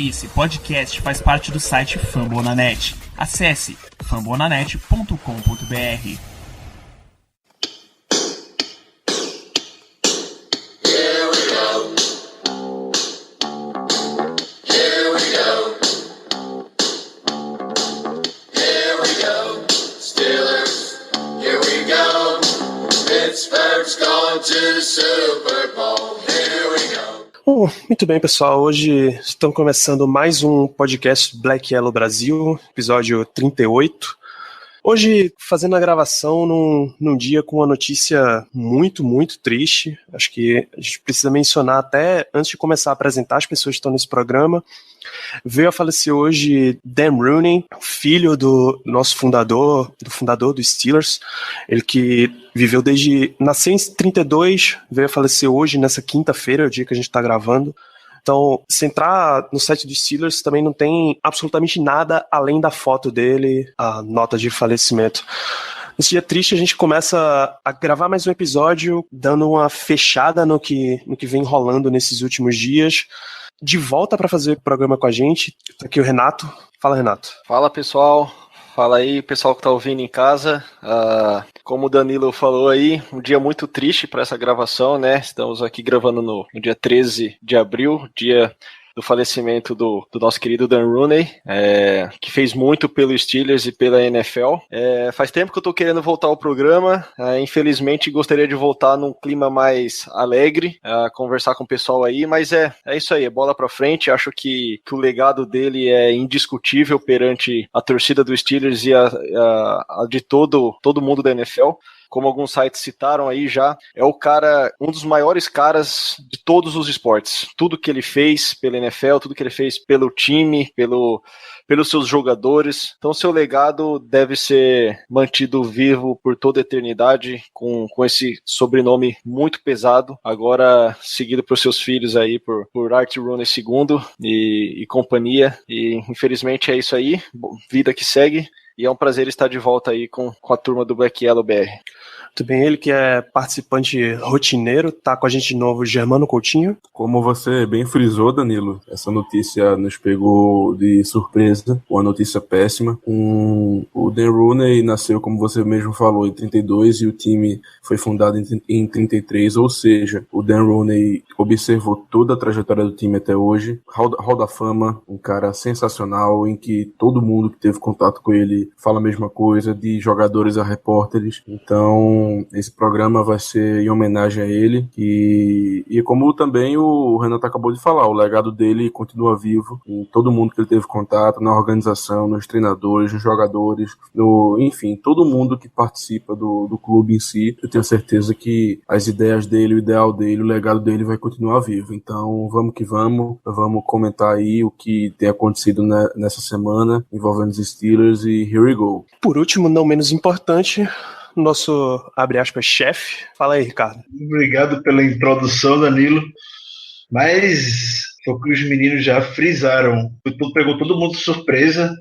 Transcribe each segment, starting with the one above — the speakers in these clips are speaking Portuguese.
Esse podcast faz parte do site Fambonanet. Acesse fambonanet.com.br. Muito bem, pessoal. Hoje estamos começando mais um podcast Black Yellow Brasil, episódio 38. Hoje, fazendo a gravação num dia com uma notícia muito, muito triste. Acho que a gente precisa mencionar até antes de começar a apresentar as pessoas que estão nesse programa. Veio a falecer hoje Dan Rooney, filho do nosso fundador do Steelers. Ele que viveu nasceu em 32, veio a falecer hoje, nessa quinta-feira, o dia que a gente está gravando. Então, se entrar no site do Steelers, também não tem absolutamente nada além da foto dele, a nota de falecimento. Nesse dia triste, a gente começa a gravar mais um episódio, dando uma fechada no que vem rolando nesses últimos dias. De volta para fazer o programa com a gente, tá aqui o Renato. Fala, Renato. Fala, pessoal. Fala aí, pessoal que tá ouvindo em casa. Como o Danilo falou aí, um dia muito triste para essa gravação, né? Estamos aqui gravando no dia 13 de abril, dia do falecimento do nosso querido Dan Rooney, que fez muito pelo Steelers e pela NFL. Faz tempo que eu tô querendo voltar ao programa, infelizmente gostaria de voltar num clima mais alegre, conversar com o pessoal aí, mas é isso aí, é bola pra frente. Acho que o legado dele é indiscutível perante a torcida do Steelers e a de todo mundo da NFL. Como alguns sites citaram aí já, é o cara, um dos maiores caras de todos os esportes. Tudo que ele fez pela NFL, tudo que ele fez pelo time, pelos seus jogadores. Então, seu legado deve ser mantido vivo por toda a eternidade, com esse sobrenome muito pesado, agora seguido por seus filhos aí, por Art Rooney II e companhia. E, infelizmente, é isso aí. Vida que segue. E é um prazer estar de volta aí com a turma do Black Yellow BR. Muito bem, ele que é participante rotineiro, tá com a gente de novo, Germano Coutinho. Como você bem frisou, Danilo, essa notícia nos pegou de surpresa, uma notícia péssima. O Dan Rooney nasceu, como você mesmo falou, em 32 e o time foi fundado em 33, ou seja, o Dan Rooney observou toda a trajetória do time até hoje. Hall da Fama, um cara sensacional, em que todo mundo que teve contato com ele fala a mesma coisa, de jogadores a repórteres. Então, esse programa vai ser em homenagem a ele e como também o Renato acabou de falar, o legado dele continua vivo em todo mundo que ele teve contato, na organização, nos treinadores, nos jogadores, enfim, todo mundo que participa do clube em si. Eu tenho certeza que as ideias dele, o ideal dele, o legado dele vai continuar vivo. Então vamos que vamos comentar aí o que tem acontecido nessa semana envolvendo os Steelers e here we go. Por último, não menos importante, nosso, abre aspas, chefe. Fala aí, Ricardo. Obrigado pela introdução, Danilo. Mas foi o que os meninos já frisaram. Pegou todo mundo de surpresa.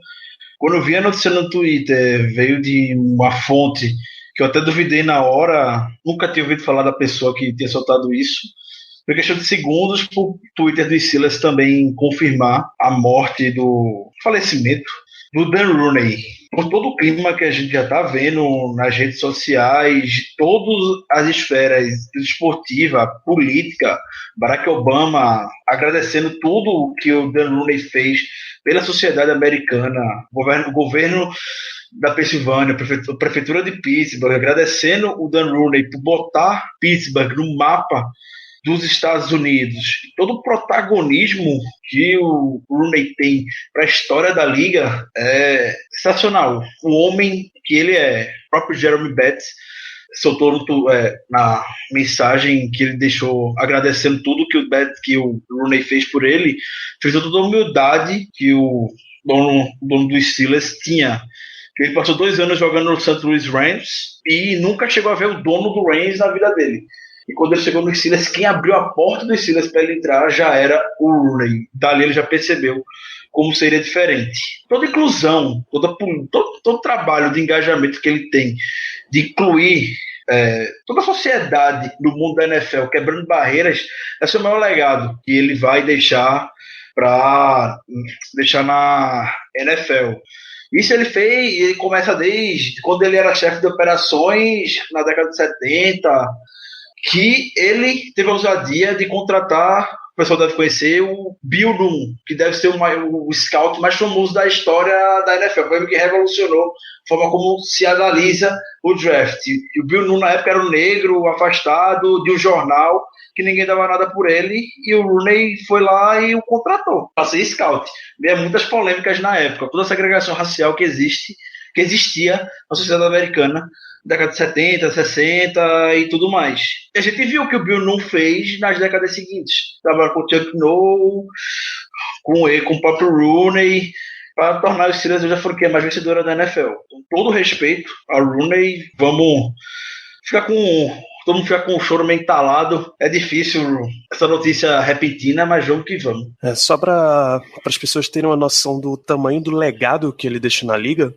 Quando eu vi a notícia no Twitter, veio de uma fonte que eu até duvidei na hora. Nunca tinha ouvido falar da pessoa que tinha soltado isso. Foi questão de segundos para o Twitter do Steelers também confirmar a morte do falecimento do Dan Rooney. Por todo o clima que a gente já está vendo nas redes sociais, de todas as esferas, esportiva, política, Barack Obama agradecendo tudo que o Dan Rooney fez pela sociedade americana, o governo da Pensilvânia, a prefeitura de Pittsburgh, agradecendo o Dan Rooney por botar Pittsburgh no mapa dos Estados Unidos, todo o protagonismo que o Rooney tem para a história da liga é sensacional. O homem que ele é, o próprio Jeremy Betts soltou na mensagem que ele deixou agradecendo tudo que o Rooney fez por ele, fez toda a humildade que o dono do Steelers tinha. Ele passou 2 anos jogando no St. Louis Rams e nunca chegou a ver o dono do Rams na vida dele. E quando ele chegou no Steelers, quem abriu a porta do Steelers para ele entrar já era o Rooney. Dali ele já percebeu como seria diferente. Toda inclusão, todo trabalho de engajamento que ele tem, de incluir toda a sociedade do mundo da NFL, quebrando barreiras, esse é o maior legado que ele vai deixar para deixar na NFL. Isso ele começa desde quando ele era chefe de operações na década de 70, que ele teve a ousadia de contratar, o pessoal deve conhecer, o Bill Noon, que deve ser o scout mais famoso da história da NFL, foi ele que revolucionou a forma como se analisa o draft. E o Bill Noon, na época, era um negro, afastado de um jornal, que ninguém dava nada por ele, e o Rooney foi lá e o contratou para ser scout. Havia muitas polêmicas na época, toda a segregação racial que existia na sociedade americana, década de 70, 60 e tudo mais. E a gente viu o que o Bill Noon fez nas décadas seguintes. Trabalhou com o Chuck Noll, com o próprio Rooney, para tornar os Steelers hoje a franquia mais vencedora da NFL. Com todo respeito ao Rooney, vamos ficar com... Todo mundo fica com o choro meio entalado. É difícil essa notícia repentina, mas vamos que vamos. Só para as pessoas terem uma noção do tamanho do legado que ele deixa na liga,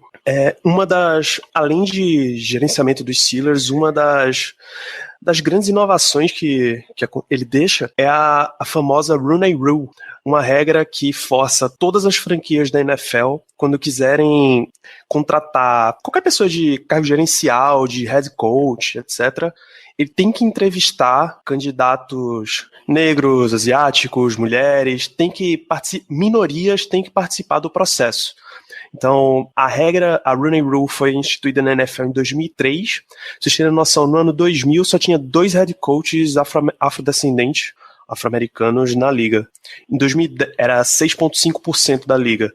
além de gerenciamento dos Steelers, uma das grandes inovações que ele deixa é a famosa Rooney Rule, uma regra que força todas as franquias da NFL, quando quiserem contratar qualquer pessoa de cargo gerencial, de head coach, etc., ele tem que entrevistar candidatos negros, asiáticos, mulheres, minorias têm que participar do processo. Então, a Rooney Rule foi instituída na NFL em 2003. Vocês terem noção, no ano 2000 só tinha 2 head coaches afrodescendentes, afro-americanos na liga. Em 2010, era 6,5% da liga.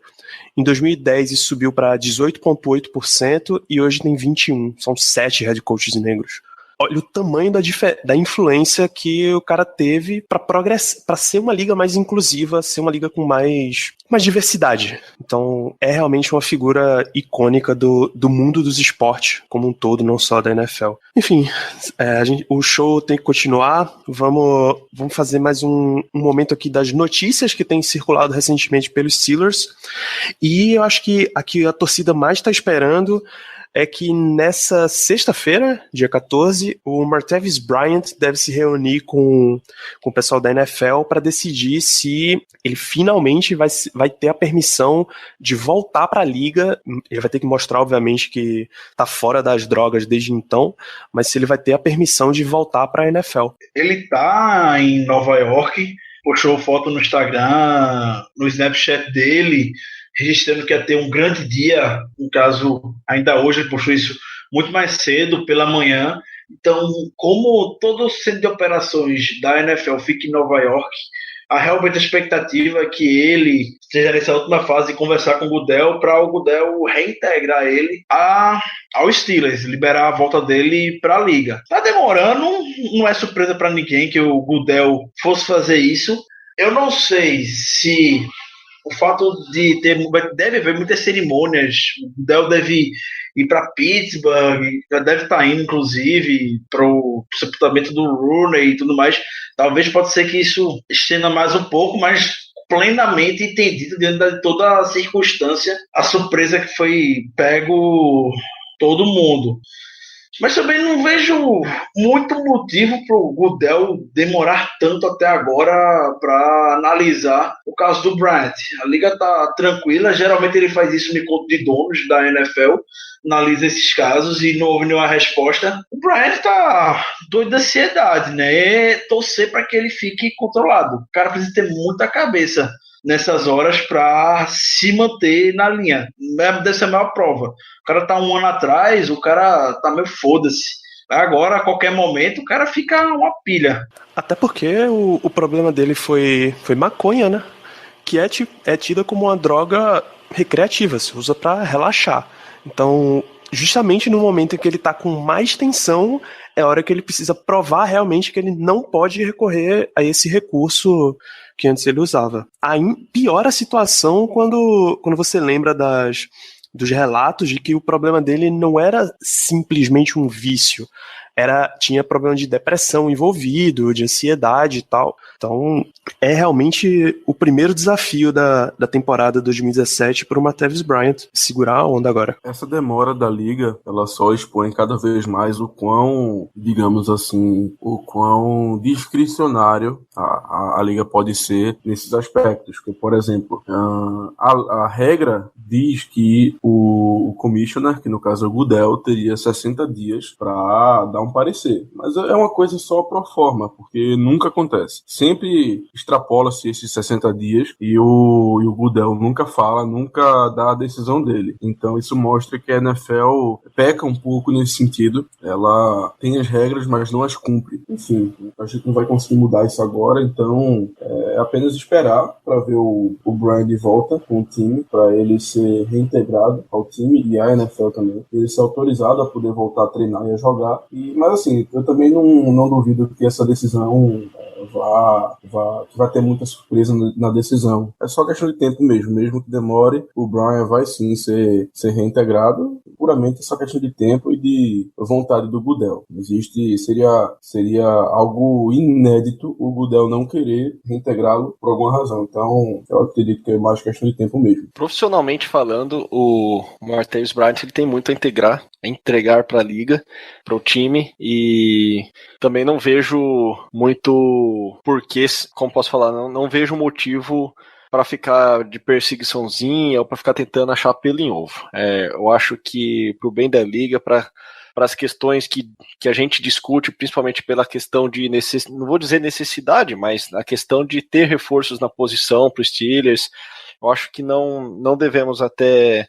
Em 2010 isso subiu para 18,8% e hoje tem 21%. São 7 head coaches negros. Olha o tamanho da influência que o cara teve para ser uma liga mais inclusiva, ser uma liga com mais diversidade. Então, é realmente uma figura icônica do mundo dos esportes como um todo, não só da NFL. Enfim, o show tem que continuar. Vamos fazer mais um momento aqui das notícias que têm circulado recentemente pelos Steelers. E eu acho que aqui a torcida mais está esperando é que nessa sexta-feira, dia 14, o Martavis Bryant deve se reunir com o pessoal da NFL para decidir se ele finalmente vai ter a permissão de voltar para a liga. Ele vai ter que mostrar, obviamente, que está fora das drogas desde então, mas se ele vai ter a permissão de voltar para a NFL. Ele está em Nova York, postou foto no Instagram, no Snapchat dele, registrando que ia ter um grande dia, no caso, ainda hoje ele postou isso muito mais cedo, pela manhã. Então, como todo o centro de operações da NFL fica em Nova York, a realmente expectativa é que ele esteja nessa última fase de conversar com o Goodell para o Goodell reintegrar ele ao Steelers, liberar a volta dele para a liga. Tá demorando, não é surpresa para ninguém que o Goodell fosse fazer isso. Eu não sei se o fato de deve haver muitas cerimônias, o Goodell deve ir para Pittsburgh, já deve estar indo, inclusive, para o sepultamento do Rooney e tudo mais. Talvez pode ser que isso estenda mais um pouco, mas plenamente entendido dentro de toda a circunstância, a surpresa que foi pego todo mundo. Mas também não vejo muito motivo para o Goodell demorar tanto até agora para analisar o caso do Bryant. A liga está tranquila, geralmente ele faz isso no encontro de donos da NFL, analisa esses casos e não houve nenhuma resposta. O Bryant está doido de ansiedade, né? É torcer para que ele fique controlado. O cara precisa ter muita cabeça nessas horas para se manter na linha. Deve ser a maior prova. O cara tá um ano atrás, o cara tá meio foda-se. Agora, a qualquer momento, o cara fica uma pilha. Até porque o problema dele foi maconha, né? Que é tida como uma droga recreativa, se usa para relaxar. Então, justamente no momento em que ele tá com mais tensão, é a hora que ele precisa provar realmente que ele não pode recorrer a esse recurso que antes ele usava. Aí piora a situação quando você lembra dos relatos de que o problema dele não era simplesmente um vício, tinha problema de depressão envolvido, de ansiedade e tal. Então, é realmente o primeiro desafio da temporada 2017 para o Martavis Bryant segurar a onda agora. Essa demora da liga, ela só expõe cada vez mais o quão, digamos assim, o quão discricionário a liga pode ser nesses aspectos. Porque, por exemplo, a regra diz que o commissioner, que no caso é o Goodell, teria 60 dias para dar um parecer. Mas é uma coisa só pro forma, porque nunca acontece. Sempre extrapola-se esses 60 dias e o Goodell nunca fala, nunca dá a decisão dele. Então isso mostra que a NFL peca um pouco nesse sentido. Ela tem as regras, mas não as cumpre. Enfim, a gente não vai conseguir mudar isso agora, então é apenas esperar para ver o Brian de volta com o time, para ele ser reintegrado ao time e a NFL também. Ele ser autorizado a poder voltar a treinar e a jogar. Mas assim, eu também não duvido que essa decisão vai ter muita surpresa na decisão. É só questão de tempo mesmo que demore, o Brian vai sim ser reintegrado, puramente só questão de tempo e de vontade do Goodell. Seria algo inédito o Goodell não querer reintegrá-lo por alguma razão. Então, eu acredito que é mais questão de tempo mesmo. Profissionalmente falando, o Martavis Bryant ele tem muito a entregar para a liga, para o time, e também não vejo muito porquê, como posso falar, não vejo motivo para ficar de perseguiçãozinha ou para ficar tentando achar pelo em ovo. Eu acho que pro bem da liga, para as questões que a gente discute, principalmente pela questão de não vou dizer necessidade, mas a questão de ter reforços na posição para os Steelers, eu acho que não devemos até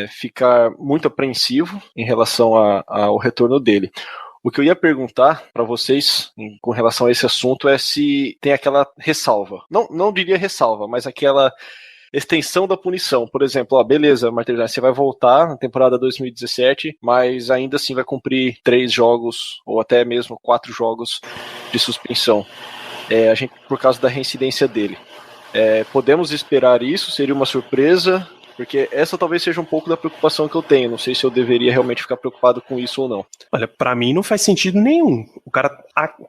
ficar muito apreensivo em relação ao retorno dele. O que eu ia perguntar para vocês com relação a esse assunto é se tem aquela ressalva. Não diria ressalva, mas aquela extensão da punição. Por exemplo, beleza, Martavis, você vai voltar na temporada 2017, mas ainda assim vai cumprir 3 jogos ou até mesmo 4 jogos de suspensão. Por causa da reincidência dele. Podemos esperar isso? Seria uma surpresa? Porque essa talvez seja um pouco da preocupação que eu tenho. Não sei se eu deveria realmente ficar preocupado com isso ou não. Olha, pra mim não faz sentido nenhum. O cara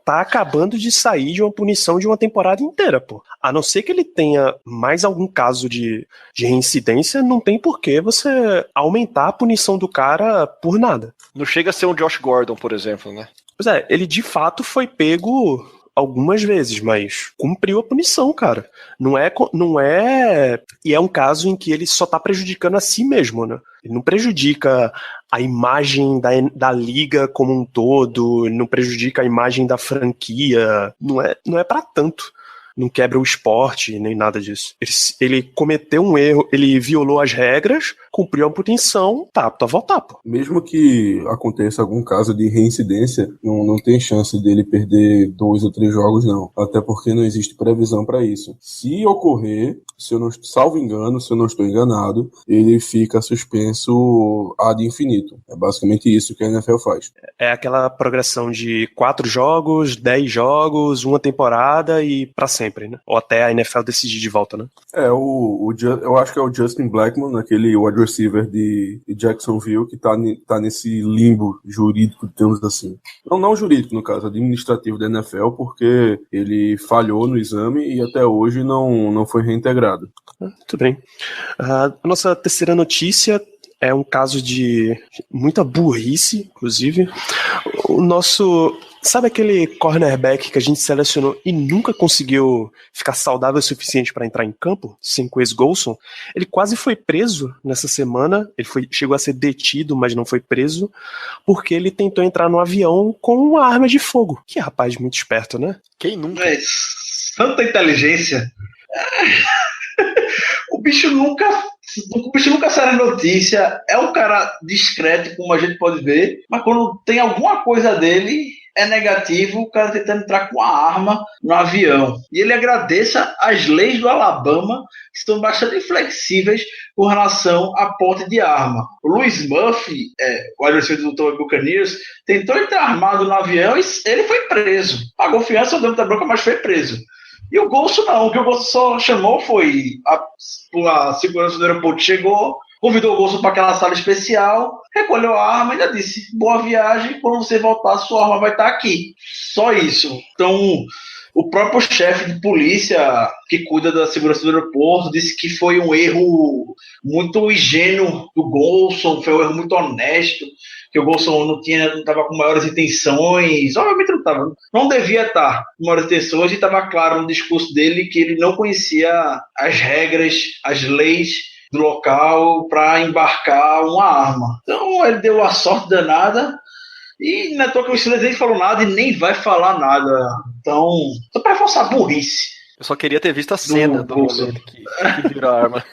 tá acabando de sair de uma punição de uma temporada inteira, pô. A não ser que ele tenha mais algum caso de reincidência, não tem por que você aumentar a punição do cara por nada. Não chega a ser um Josh Gordon, por exemplo, né? Pois ele de fato foi pego algumas vezes, mas cumpriu a punição, cara. Não é... E é um caso em que ele só tá prejudicando a si mesmo, né? Ele não prejudica a imagem da liga como um todo, ele não prejudica a imagem da franquia, não é pra tanto. Não quebra o esporte, nem nada disso. Ele cometeu um erro, ele violou as regras, cumpriu a punição, tá apto a voltar, pô. Mesmo que aconteça algum caso de reincidência, não tem chance dele perder 2 ou 3 jogos, não. Até porque não existe previsão para isso. Se ocorrer, salvo engano, se eu não estou enganado, ele fica suspenso ad infinito. É basicamente isso que a NFL faz. É aquela progressão de 4 jogos, 10 jogos, uma temporada e pra sempre, né? Ou até a NFL decidir de volta, né? Eu acho que é o Justin Blackmon, aquele wide receiver de Jacksonville, que tá nesse limbo jurídico, digamos assim. Não jurídico, no caso, administrativo da NFL, porque ele falhou no exame e até hoje não foi reintegrado. Muito bem. A nossa terceira notícia é um caso de muita burrice, inclusive. Sabe aquele cornerback que a gente selecionou e nunca conseguiu ficar saudável o suficiente para entrar em campo? Quez Golson. Ele quase foi preso nessa semana. Ele chegou a ser detido, mas não foi preso, porque ele tentou entrar no avião com uma arma de fogo. Que rapaz muito esperto, né? Quem nunca? Tanta inteligência. O bicho nunca sai na notícia. É um cara discreto, como a gente pode ver, mas quando tem alguma coisa dele, é negativo. O cara tentando entrar com a arma no avião. E ele agradeça as leis do Alabama, que estão bastante flexíveis com relação a porte de arma. O Louis Murphy, o adversário do Tampa Bay Buccaneers, tentou entrar armado no avião e ele foi preso. Pagou fiança dentro da bronca, mas foi preso. E o Golson não, o que o Golson só chamou foi a segurança do aeroporto chegou, convidou o Golson para aquela sala especial, recolheu a arma e ainda disse: boa viagem, quando você voltar, sua arma vai estar aqui. Só isso. Então, o próprio chefe de polícia que cuida da segurança do aeroporto disse que foi um erro muito ingênuo do Golson, foi um erro muito honesto, que o Golson não estava com maiores intenções, obviamente não devia estar com maiores intenções, e estava claro no discurso dele que ele não conhecia as regras, as leis do local para embarcar uma arma. Então ele deu a sorte danada, e não é toa que o Steelers nem falou nada e nem vai falar nada. Então, só para reforçar a burrice. Eu só queria ter visto a cena do momento que virou a arma.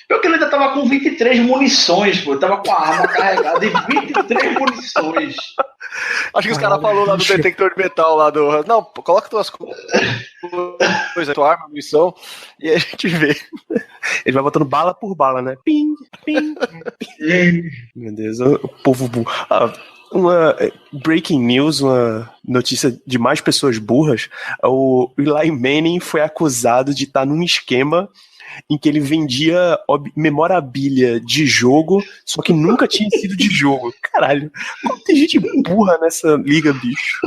Porque ele ainda tava com 23 munições, pô. Ele tava com a arma carregada e 23 munições. Acho que os caras falaram lá do detector de metal lá do. Não, coloca tuas coisas, tua arma, munição, e aí a gente vê. Ele vai botando bala por bala, né? Pim, pim, pim. Meu Deus, o povo burro. Uma breaking news, uma notícia de mais pessoas burras. O Eli Manning foi acusado de estar num esquema em que ele vendia memorabilia de jogo, só que nunca tinha sido de jogo. Caralho, como tem gente burra nessa liga, bicho?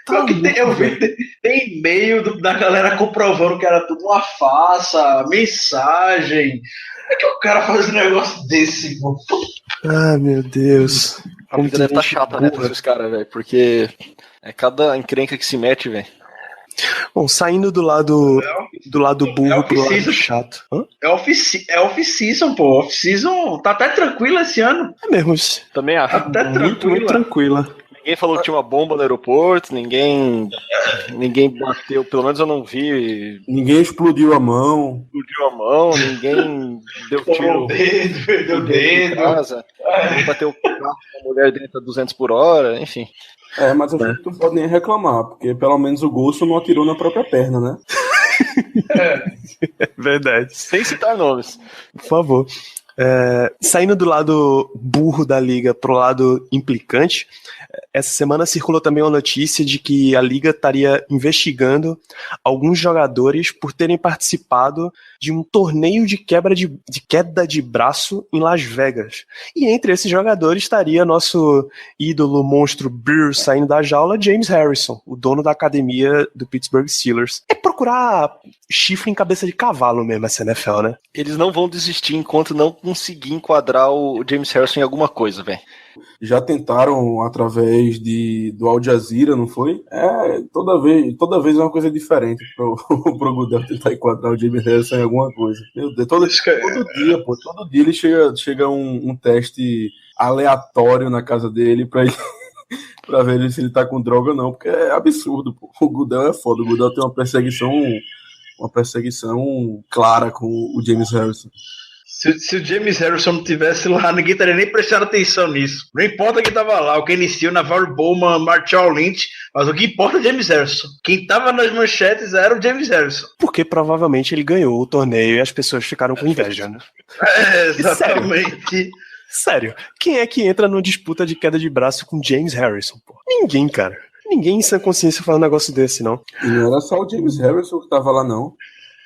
Tá eu vi, tem e-mail da galera comprovando que era tudo uma farsa, mensagem. Como é que o cara faz um negócio desse, pô? Ah, meu Deus. A vida deve estar chata, né, pra esses caras, velho, porque é cada encrenca que se mete, velho. Bom, saindo do lado burro pro lado chato. Hã? É off-season, pô. Off-season tá até tranquila esse ano. É mesmo. Também acho. Até muito tranquila. Ninguém falou que tinha uma bomba no aeroporto, ninguém bateu, pelo menos eu não vi. Ninguém explodiu a mão. Ninguém deu tiro. Perdeu o dedo. Em casa, ninguém bateu o carro com a mulher dentro a 200 por hora, enfim. Mas a gente não pode nem reclamar, porque pelo menos o Golson não atirou na própria perna, né? É verdade. Sem citar nomes. Por favor. Saindo do lado burro da liga pro lado implicante, essa semana circulou também uma notícia de que a liga estaria investigando alguns jogadores por terem participado de um torneio de queda de braço em Las Vegas. E entre esses jogadores estaria nosso ídolo monstro Brr saindo da jaula, James Harrison, o dono da academia do Pittsburgh Steelers. É procurar chifre em cabeça de cavalo mesmo essa NFL, né? Eles não vão desistir enquanto não conseguir enquadrar o James Harrison em alguma coisa, velho. Já tentaram através do Al Jazeera, não foi? Toda vez é uma coisa diferente pro Goodell tentar enquadrar o James Harrison em alguma coisa. Meu Deus, todo dia ele chega um teste aleatório na casa dele pra ver se ele tá com droga ou não, porque é absurdo, pô. O Goodell é foda, o Goodell tem uma perseguição clara com o James Harrison. Se o James Harrison não tivesse lá, ninguém estaria nem prestando atenção nisso. Não importa quem tava lá, o que iniciou, Navarro Bowman, Marshall Lynch, mas o que importa é o James Harrison. Quem tava nas manchetes era o James Harrison. Porque provavelmente ele ganhou o torneio e as pessoas ficaram com inveja, né? Exatamente. Sério, quem é que entra numa disputa de queda de braço com James Harrison, pô? Ninguém, cara. Ninguém em sã consciência faz um negócio desse, não. E não era só o James Harrison que tava lá, não.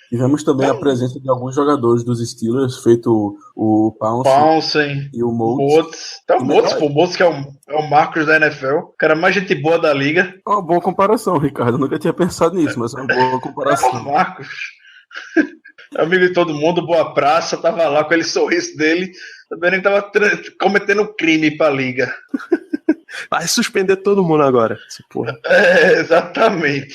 Tivemos também a presença de alguns jogadores dos Steelers, feito o Pouncey e o Moats. Então, o Moats que é o Marcos da NFL, o cara mais gente boa da liga. É uma boa comparação, Ricardo. Eu nunca tinha pensado nisso, mas é uma boa comparação. O Marcos, amigo de todo mundo, boa praça, tava lá com aquele sorriso dele, também ele tava cometendo crime pra liga. Vai suspender todo mundo agora, essa porra. Exatamente.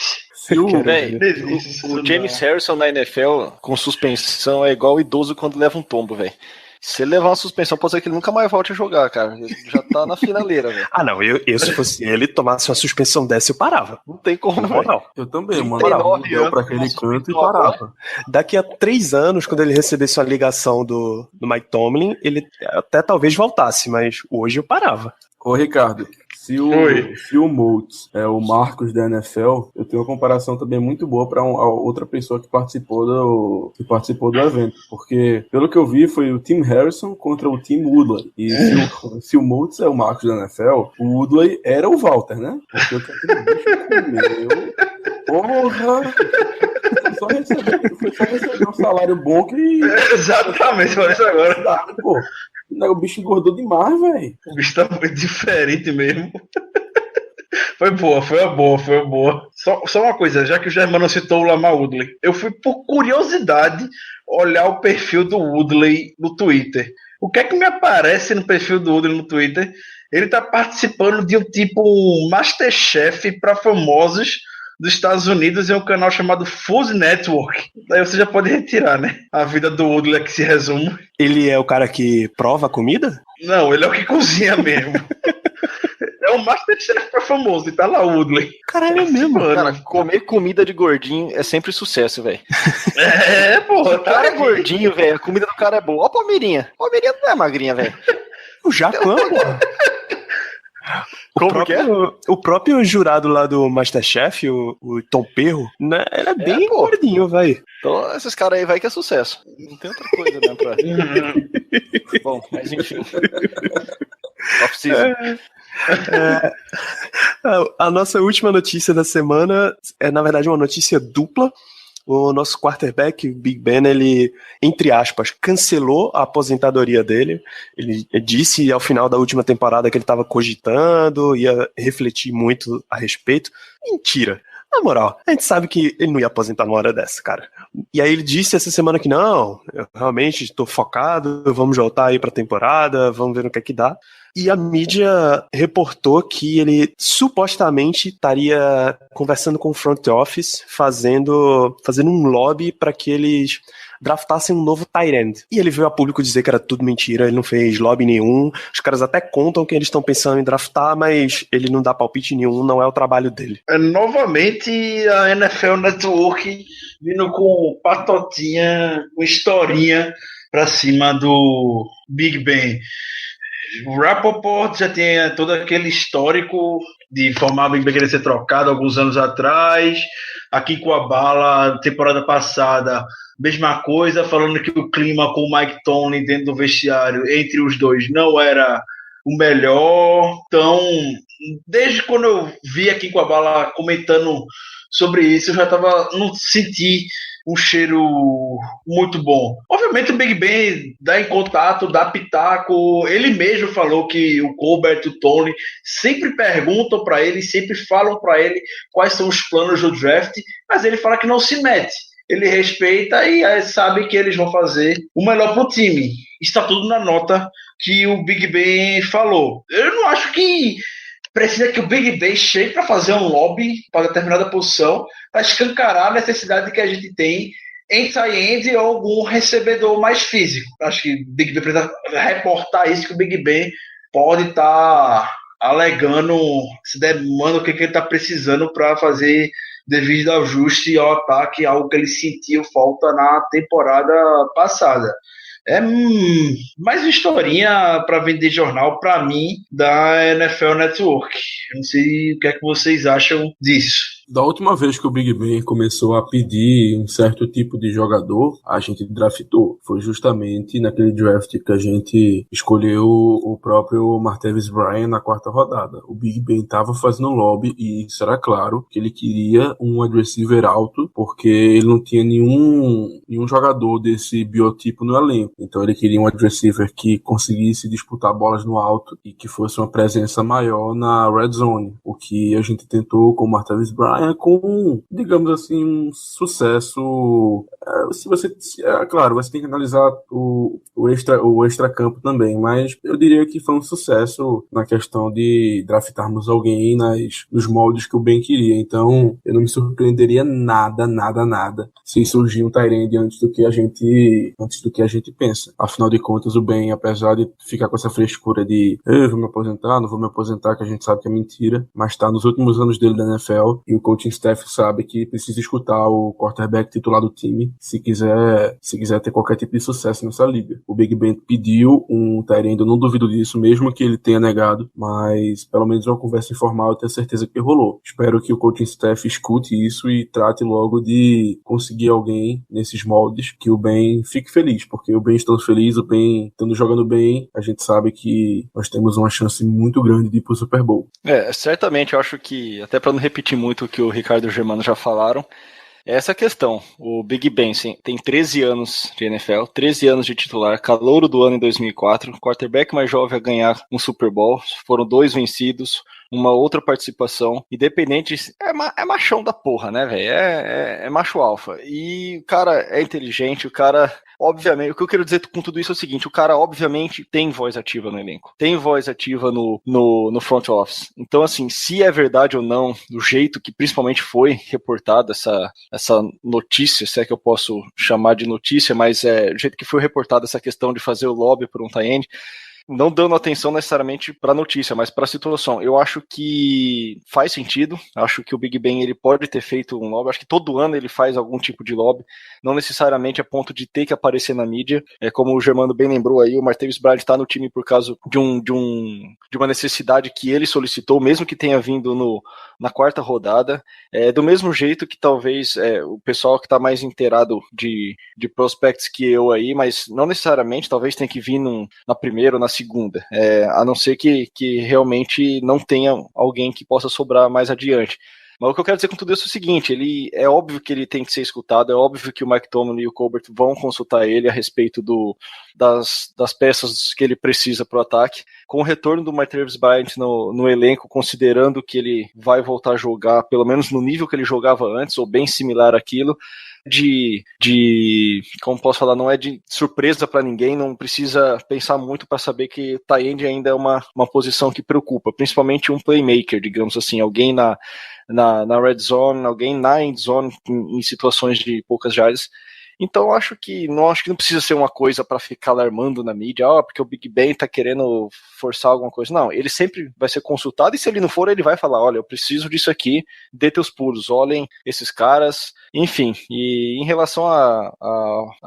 O James Harrison na NFL com suspensão é igual o idoso quando leva um tombo, velho. Se ele levar uma suspensão, pode ser que ele nunca mais volte a jogar, cara. Ele já tá na finaleira, velho. Ah, não. Eu se fosse ele, tomasse uma suspensão dessa, eu parava. Não tem como, não. Eu também, mano. Eu pra aquele canto e parava. Daqui a 3 anos, quando ele recebesse uma ligação do Mike Tomlin, ele até talvez voltasse, mas hoje eu parava. Ô, Ricardo, se o Moats é o Marcos da NFL, eu tenho uma comparação também muito boa para outra pessoa que participou do evento, porque pelo que eu vi foi o Tim Harrison contra o Tim Woodley, e se o Moats é o Marcos da NFL, o Woodley era o Walter, né? Porque eu tenho aquele bicho comeu. Porra! só receber um salário bom que... Exatamente, falei isso agora. Pô, o bicho engordou demais, velho. O bicho tá muito diferente mesmo. Foi boa. Só uma coisa, já que o Germano citou o Lamar Woodley, eu fui por curiosidade olhar o perfil do Woodley no Twitter. O que é que me aparece no perfil do Woodley no Twitter? Ele tá participando de um tipo Masterchef para famosos dos Estados Unidos em um canal chamado Food Network. Daí você já pode retirar, né? A vida do Woodley é que se resume. Ele é o cara que prova a comida? Não, ele é o que cozinha mesmo. É um Masterchef pra famoso, e tá lá o Woodley. Caralho, é mesmo. Cara, comer comida de gordinho é sempre sucesso, velho. Porra. O cara é gordinho, velho. A comida do cara é boa. Ó a Palmeirinha. Palmeirinha não é magrinha, velho. O Jacan, porra. O próprio jurado lá do Masterchef, o Tom Perro, né, era bem gordinho, velho. Então, esses caras aí vai que é sucesso. Não tem outra coisa, né, pra... Bom, mas enfim. Off-season. A nossa última notícia da semana é, na verdade, uma notícia dupla. O nosso quarterback, Big Ben, ele, entre aspas, cancelou a aposentadoria dele. Ele disse ao final da última temporada que ele estava cogitando, ia refletir muito a respeito. Mentira. Na moral, a gente sabe que ele não ia aposentar numa hora dessa, cara. E aí ele disse essa semana que não, eu realmente estou focado, vamos voltar aí pra temporada, vamos ver no que é que dá. E a mídia reportou que ele supostamente estaria conversando com o front office, fazendo um lobby para que eles draftassem um novo tight end. E ele veio a público dizer que era tudo mentira, ele não fez lobby nenhum. Os caras até contam que eles estão pensando em draftar, mas ele não dá palpite nenhum, não é o trabalho dele. Novamente a NFL Network vindo com patotinha, com historinha pra cima do Big Ben. O Rapoport já tinha todo aquele histórico de formar Big Ben querer ser trocado alguns anos atrás. Aqui com a bala, temporada passada, mesma coisa, falando que o clima com o Mike Tomlin dentro do vestiário entre os dois não era o melhor. Então, desde quando eu vi aqui com a bala comentando sobre isso, eu já não senti um cheiro muito bom. Obviamente o Big Ben dá em contato, dá pitaco. Ele mesmo falou que o Colbert e o Tony sempre perguntam para ele, sempre falam para ele quais são os planos do draft, mas ele fala que não se mete. Ele respeita e sabe que eles vão fazer o melhor pro time. Está tudo na nota que o Big Ben falou. Eu não acho que precisa que o Big Ben chegue para fazer um lobby para determinada posição, para escancarar a necessidade que a gente tem em tight end ou algum recebedor mais físico. Acho que o Big Ben precisa reportar isso, que o Big Ben pode estar alegando se demanda o que ele está precisando para fazer devido ao ajuste ao ataque, algo que ele sentiu falta na temporada passada. É mais uma historinha para vender jornal para mim da NFL Network. Eu não sei o que é que vocês acham disso. Da última vez que o Big Ben começou a pedir um certo tipo de jogador, a gente draftou. Foi justamente naquele draft que a gente escolheu o próprio Martavis Bryant na 4ª rodada. O Big Ben estava fazendo lobby e isso era claro que ele queria um wide receiver alto, porque ele não tinha nenhum jogador desse biotipo no elenco. Então ele queria um wide receiver que conseguisse disputar bolas no alto e que fosse uma presença maior na red zone. O que a gente tentou com o Martavis Bryant com, digamos assim, um sucesso. Claro, você tem que analisar o extra-campo também, mas eu diria que foi um sucesso na questão de draftarmos alguém nos moldes que o Ben queria. Então, eu não me surpreenderia nada se surgir um tight end antes do que a gente pensa. Afinal de contas, o Ben, apesar de ficar com essa frescura de eu vou me aposentar, não vou me aposentar, que a gente sabe que é mentira, mas está nos últimos anos dele da NFL e o coaching staff sabe que precisa escutar o quarterback titular do time se quiser ter qualquer tipo de sucesso nessa liga. O Big Ben pediu um tight end, eu não duvido disso, mesmo que ele tenha negado, mas pelo menos uma conversa informal eu tenho certeza que rolou. Espero que o coaching staff escute isso e trate logo de conseguir alguém nesses moldes que o Ben fique feliz, porque o Ben estando feliz, o Ben estando jogando bem, a gente sabe que nós temos uma chance muito grande de ir pro Super Bowl. Certamente, eu acho que, até para não repetir muito o que o Ricardo e o Germano já falaram, Essa é a questão. O Big Ben tem 13 anos de NFL, 13 anos de titular, calouro do ano em 2004, quarterback mais jovem a ganhar um Super Bowl, foram 2 vencidos, uma outra participação, independente, é machão da porra, né, velho? É macho alfa. E o cara é inteligente, o cara, obviamente, o que eu quero dizer com tudo isso é o seguinte, o cara, obviamente, tem voz ativa no elenco, tem voz ativa no front office. Então, assim, se é verdade ou não, do jeito que principalmente foi reportada essa notícia, se é que eu posso chamar de notícia, mas do jeito que foi reportada essa questão de fazer o lobby por um tight end, não dando atenção necessariamente para a notícia, mas para a situação. Eu acho que faz sentido, acho que o Big Ben ele pode ter feito um lobby, acho que todo ano ele faz algum tipo de lobby, não necessariamente a ponto de ter que aparecer na mídia, como o Germano bem lembrou aí, o Martavis Bryant está no time por causa de uma necessidade que ele solicitou, mesmo que tenha vindo na 4ª rodada, do mesmo jeito que talvez o pessoal que está mais inteirado de prospects que eu aí, mas não necessariamente, talvez tenha que vir na primeira ou na segunda, a não ser que realmente não tenha alguém que possa sobrar mais adiante. Mas o que eu quero dizer com tudo isso é o seguinte, é óbvio que ele tem que ser escutado, é óbvio que o Mike Tomlin e o Colbert vão consultar ele a respeito das peças que ele precisa para o ataque. Com o retorno do Martavis Bryant no elenco, considerando que ele vai voltar a jogar, pelo menos no nível que ele jogava antes, ou bem similar àquilo, como posso falar, não é de surpresa para ninguém, não precisa pensar muito para saber que tight end ainda é uma posição que preocupa, principalmente um playmaker, digamos assim, alguém na red zone, alguém na end zone em situações de poucas jardas. Então acho que não precisa ser uma coisa para ficar alarmando na mídia, porque o Big Ben tá querendo forçar alguma coisa. Não, ele sempre vai ser consultado e se ele não for, ele vai falar, olha, eu preciso disso aqui, dê teus pulos, olhem esses caras, enfim. E em relação à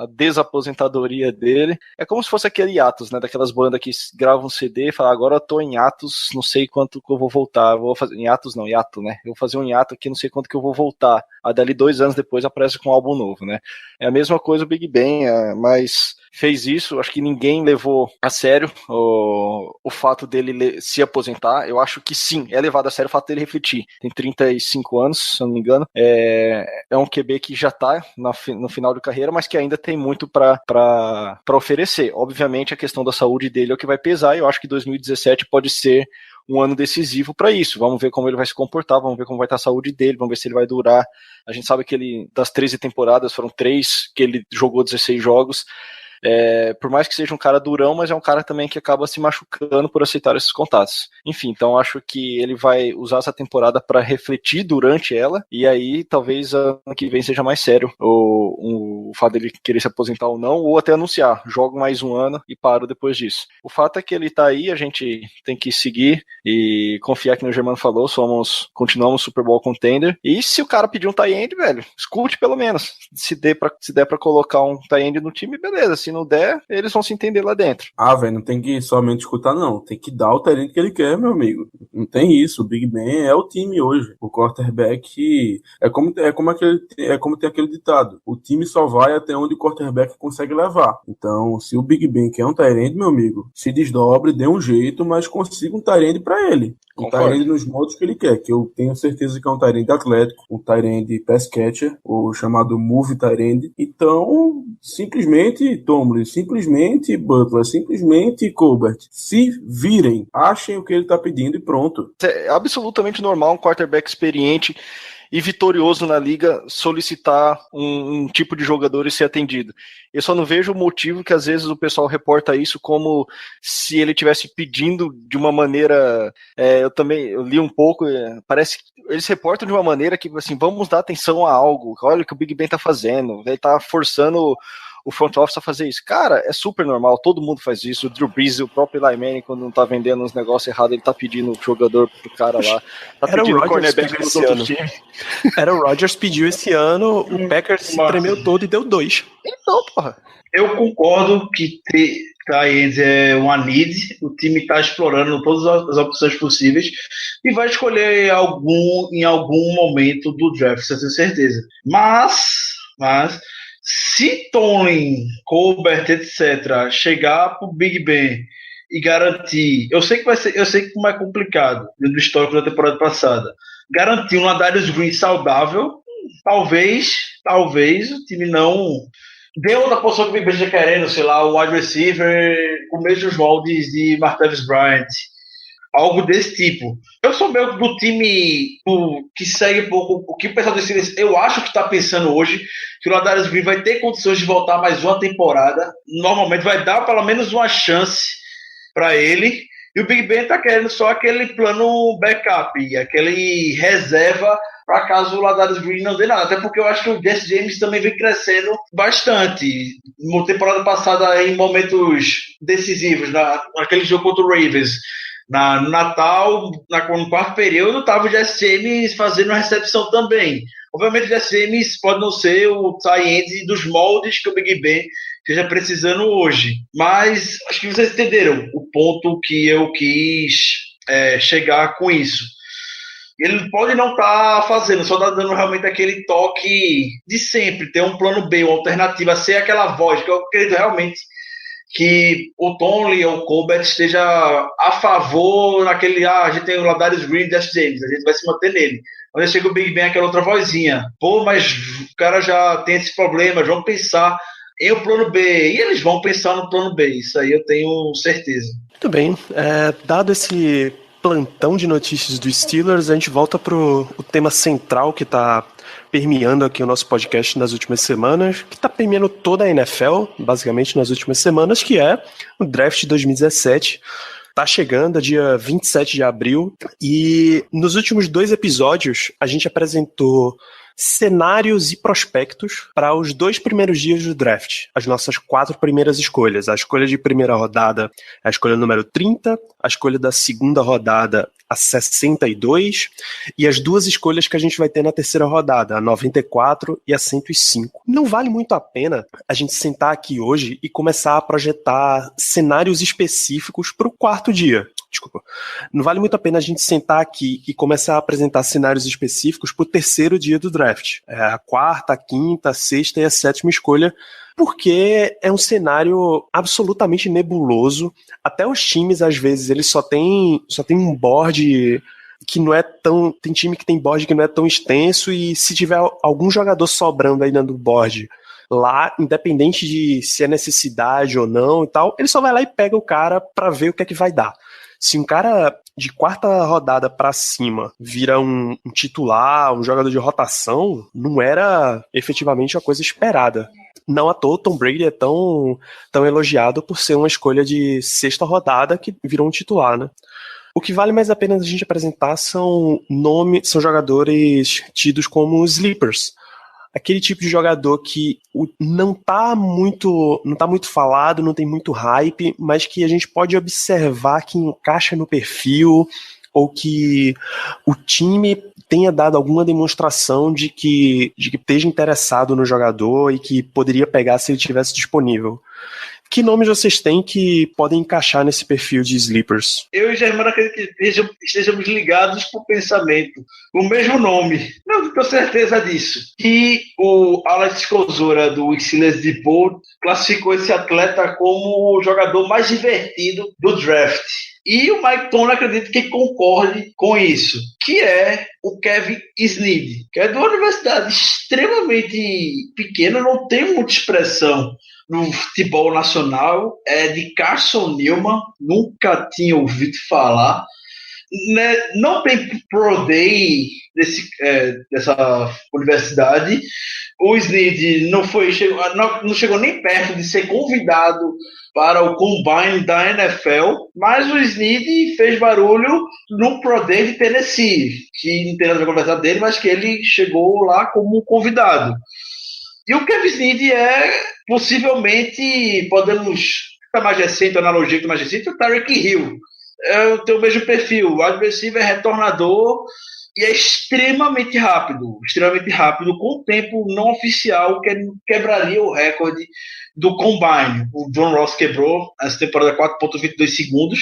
desaposentadoria dele, é como se fosse aquele hiatus, né, daquelas bandas que gravam um CD e falam, agora eu tô em hiatus, não sei quanto que eu vou voltar, vou fazer hiatus não, hiato, né, eu vou fazer um hiato aqui, não sei quanto que eu vou voltar. Aí dali 2 anos depois aparece com um álbum novo, né. É a mesma coisa o Big Ben, mas fez isso, acho que ninguém levou a sério o fato dele se aposentar. Eu acho que sim, é levado a sério o fato dele refletir. Tem 35 anos, se eu não me engano. É um QB que já está no final de carreira, mas que ainda tem muito para oferecer. Obviamente a questão da saúde dele é o que vai pesar, e eu acho que 2017 pode ser um ano decisivo para isso. Vamos ver como ele vai se comportar, vamos ver como vai estar a saúde dele, vamos ver se ele vai durar. A gente sabe que ele, das 13 temporadas, foram 3 que ele jogou 16 jogos. Por mais que seja um cara durão, mas é um cara também que acaba se machucando por aceitar esses contatos. Enfim, então acho que ele vai usar essa temporada para refletir durante ela, e aí talvez ano que vem seja mais sério o fato dele querer se aposentar ou não, ou até anunciar, jogo mais um ano e paro depois disso. O fato é que ele tá aí, a gente tem que seguir e confiar que no Germano falou, continuamos Super Bowl contender, e se o cara pedir um tight end, velho, escute pelo menos, se der pra colocar um tight end no time, beleza, se não der, eles vão se entender lá dentro. Velho, não tem que somente escutar, não. Tem que dar o talento que ele quer, meu amigo. Não tem isso. O Big Ben é o time hoje. O quarterback é como tem aquele ditado. O time só vai até onde o quarterback consegue levar. Então, se o Big Ben quer um tight end, meu amigo, se desdobre, dê um jeito, mas consiga um tight end pra ele. Um tight end nos modos que ele quer, que eu tenho certeza que é um tight end atlético, um tight end pass catcher, o chamado move tight end. Então, simplesmente Tomlin, simplesmente Butler, simplesmente Colbert, se virem, achem o que ele tá pedindo e pronto. É absolutamente normal um quarterback experiente e vitorioso na liga solicitar um tipo de jogador e ser atendido. Eu só não vejo o motivo que às vezes o pessoal reporta isso como se ele estivesse pedindo de uma maneira, eu li um pouco, parece que eles reportam de uma maneira que, assim, vamos dar atenção a algo, olha o que o Big Ben tá fazendo, ele tá forçando o front office a fazer isso. Cara, é super normal, todo mundo faz isso. O Drew Brees, o próprio Eli Manning, quando não tá vendendo uns negócios errados, ele tá pedindo o jogador pro cara lá. Tá pedindo o cornerback pros outros times. Era o Rodgers pediu esse ano, o Packers se tremeu todo e deu 2. Então, porra. Eu concordo que tight ends é uma need, o time está explorando todas as opções possíveis e vai escolher em algum momento do draft, eu tenho certeza. Mas se Tomlin, Colbert, etc., chegar pro Big Ben e garantir, eu sei como é complicado, do histórico da temporada passada, garantir um Ladarius Green saudável, talvez o time não dê outra posição que o Big Ben esteja querendo, sei lá, o wide receiver com os mesmos moldes de Martavis Bryant. Algo desse tipo. Eu sou meio do time que segue um pouco o que o pessoal desse. Eu acho que está pensando hoje que o Ladarius Green vai ter condições de voltar mais uma temporada. Normalmente vai dar pelo menos uma chance para ele. E o Big Ben está querendo só aquele plano backup, aquele reserva para caso o Ladarius Green não dê nada. Até porque eu acho que o Jesse James também vem crescendo bastante. Na temporada passada, em momentos decisivos, naquele jogo contra o Ravens. No Natal, no quarto período, estava o Jesse James fazendo a recepção também. Obviamente, o Jesse James pode não ser o tight end dos moldes que o Big Ben esteja precisando hoje. Mas acho que vocês entenderam o ponto que eu quis chegar com isso. Ele pode não estar fazendo, só está dando realmente aquele toque de sempre, ter um plano B, uma alternativa, ser aquela voz que eu acredito realmente que o Tomlin ou o Colbert esteja a favor naquele, a gente tem o Ladarius Green e o Jesse James, a gente vai se manter nele. Quando chega o Big Ben, aquela outra vozinha, mas o cara já tem esse problema, vamos pensar em o plano B, e eles vão pensar no plano B, isso aí eu tenho certeza. Muito bem, dado esse plantão de notícias dos Steelers, a gente volta para o tema central que está permeando aqui o nosso podcast nas últimas semanas, que está permeando toda a NFL, basicamente nas últimas semanas, que é o Draft de 2017. Está chegando, dia 27 de abril, e nos últimos 2 episódios a gente apresentou cenários e prospectos para os 2 primeiros dias do draft, as nossas 4 primeiras escolhas. A escolha de primeira rodada é a escolha número 30, a escolha da segunda rodada a 62, e as 2 escolhas que a gente vai ter na terceira rodada, a 94 e a 105. Não vale muito a pena a gente sentar aqui hoje e começar a projetar cenários específicos para o 4º dia. Desculpa. Não vale muito a pena a gente sentar aqui e começar a apresentar cenários específicos para o 3º dia do draft. A 4ª, a 5ª, a 6ª e a 7ª escolha, porque é um cenário absolutamente nebuloso. Até os times, às vezes, eles só tem um board que não é tão... Tem time que tem board que não é tão extenso, e se tiver algum jogador sobrando aí dentro do board lá, independente de se é necessidade ou não e tal, ele só vai lá e pega o cara para ver o que é que vai dar. Se um cara de 4ª rodada para cima vira um titular, um jogador de rotação, não era efetivamente a coisa esperada. Não à toa, Tom Brady é tão elogiado por ser uma escolha de 6ª rodada que virou um titular, né? O que vale mais a pena a gente apresentar são jogadores tidos como sleepers. Aquele tipo de jogador que não tá muito falado, não tem muito hype, mas que a gente pode observar que encaixa no perfil, ou que o time tenha dado alguma demonstração de que esteja interessado no jogador e que poderia pegar se ele estivesse disponível. Que nomes vocês têm que podem encaixar nesse perfil de sleepers? Eu e Germano acredito que estejamos ligados por pensamento. O mesmo nome. Não tenho certeza disso. E o Alex Kozora, do Steelers de Bold, classificou esse atleta como o jogador mais divertido do draft. E o Mike Tomlin acredito que concorde com isso, que é o Kevin Snead, que é de uma universidade extremamente pequena, não tem muita expressão no futebol nacional, é de Carson Newman, nunca tinha ouvido falar, né? Não tem Pro Day dessa universidade. O Snead não chegou nem perto de ser convidado para o Combine da NFL, mas o Snead fez barulho no Pro Day de Tennessee, que não tem nada a conversar dele, mas que ele chegou lá como convidado. E o Kevin Snead é, possivelmente, podemos, mais recente, a analogia que mais recente, o Tyreek Hill. Tem o mesmo perfil, o adversário é retornador e é extremamente rápido, com o tempo não oficial, que quebraria o recorde do Combine. O John Ross quebrou essa temporada 4.22 segundos.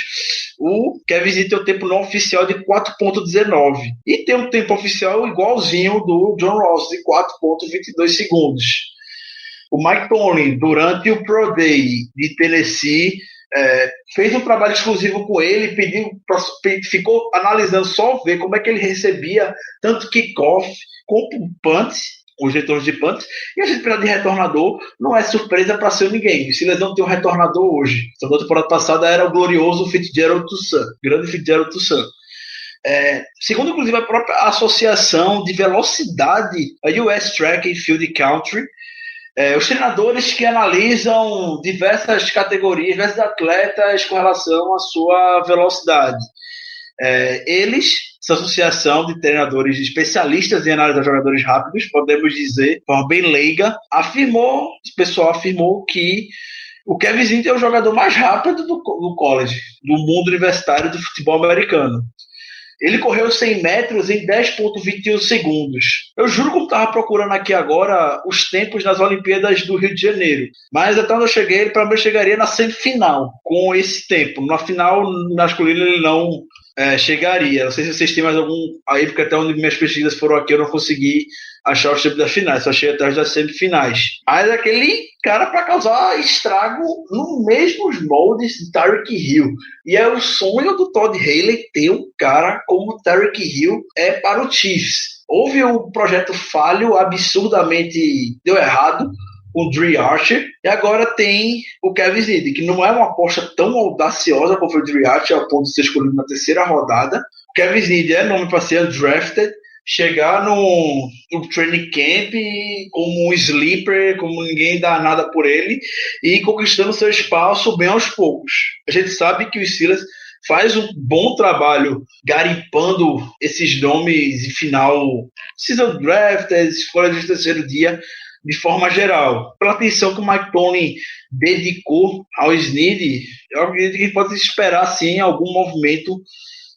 O Kevin Snead tem o tempo não oficial de 4.19. E tem um tempo oficial igualzinho do John Ross, de 4.22 segundos. O Mike Tomlin, durante o Pro Day de Tennessee, fez um trabalho exclusivo com ele, ficou analisando só ver como é que ele recebia tanto kickoff como punt, os retornos de punt, e a gente precisa de retornador, não é surpresa para ser ninguém. O Steelers não tem um retornador hoje. Então, na temporada passada era o glorioso Fitzgerald Toussaint, grande Fitzgerald Toussaint. Segundo, inclusive, a própria Associação de Velocidade, a US Track and Field Country, os treinadores que analisam diversas categorias, diversos atletas com relação à sua velocidade. Essa associação de treinadores especialistas em análise de jogadores rápidos, podemos dizer, de forma bem leiga, o pessoal afirmou que o Kevin Smith é o jogador mais rápido do college, do mundo universitário do futebol americano. Ele correu 100 metros em 10,21 segundos. Eu juro que eu estava procurando aqui agora os tempos nas Olimpíadas do Rio de Janeiro. Mas até onde eu cheguei, ele para mim chegaria na semifinal com esse tempo. Na final masculina ele não chegaria. Não sei se vocês têm mais algum aí, porque até onde minhas pesquisas foram aqui eu não consegui achar os tempos das finais, só achei atrás das semifinais. Mas aquele cara para causar estrago no mesmos moldes de Tyreek Hill. E é o sonho do Todd Haley ter um cara como Tyreek Hill para o Chiefs. Houve um projeto falho, absurdamente deu errado, com o Dre Archer, e agora tem o Kevin Smith, que não é uma aposta tão audaciosa como foi o Dre Archer, ao ponto de ser escolhido na terceira rodada. O Kevin Smith é nome para ser undrafted, chegar no training camp como um sleeper, como ninguém dá nada por ele, e conquistando seu espaço bem aos poucos. A gente sabe que o Steelers faz um bom trabalho garimpando esses nomes em final, season draft, escolha de terceiro dia, de forma geral. Pela atenção que o Mike Tomlin dedicou ao Snead, eu acredito que pode esperar sim algum movimento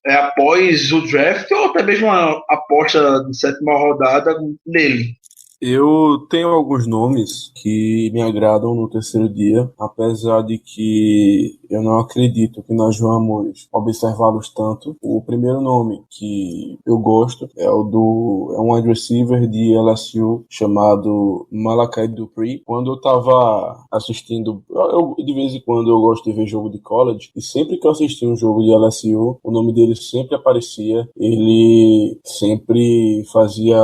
após o draft, ou até mesmo uma aposta de sétima rodada nele. Eu tenho alguns nomes que me agradam no terceiro dia, apesar de que eu não acredito que nós vamos observá-los tanto. O primeiro nome que eu gosto é um wide receiver de LSU chamado Malachi Dupre. Quando eu estava assistindo, de vez em quando eu gosto de ver jogo de college, e sempre que eu assisti um jogo de LSU, o nome dele sempre aparecia. Ele sempre fazia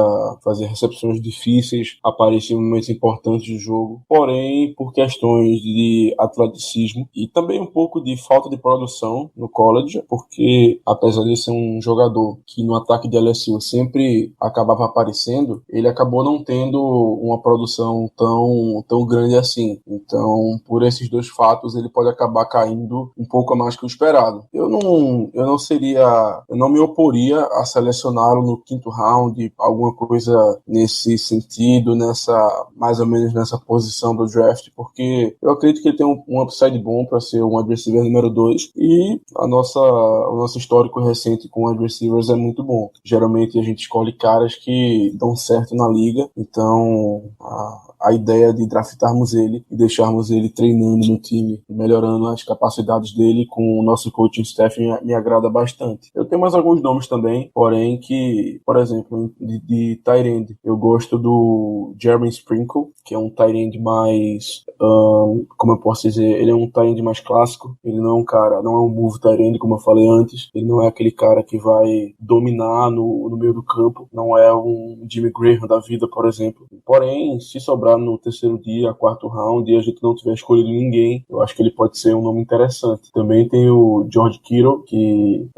recepções difíceis, aparecia em momentos importantes do jogo, porém por questões de atleticismo e também um pouco de falta de produção no college, porque apesar de ser um jogador que no ataque de LSU sempre acabava aparecendo, ele acabou não tendo uma produção tão grande assim. Então, por esses dois fatos, ele pode acabar caindo um pouco a mais que o esperado. Eu não me oporia a selecioná-lo no quinto round, alguma coisa nesse sentido, mais ou menos nessa posição do draft, porque eu acredito que ele tem um upside bom para ser um wide receiver número 2, e o nosso histórico recente com wide receivers é muito bom. Geralmente a gente escolhe caras que dão certo na liga, então a ideia de draftarmos ele e deixarmos ele treinando no time, melhorando as capacidades dele com o nosso coaching staff me agrada bastante. Eu tenho mais alguns nomes também, porém que, por exemplo, de tight end, eu gosto do Jeremy Sprinkle, que é um tight end mais, como eu posso dizer, ele é um tight end mais clássico, ele não é um move tight end, como eu falei antes, ele não é aquele cara que vai dominar no meio do campo, não é um Jimmy Graham da vida, por exemplo. Porém, se sobrar no terceiro dia, quarto round, e a gente não tiver escolhido ninguém, eu acho que ele pode ser um nome interessante. Também tem o George Kittle, que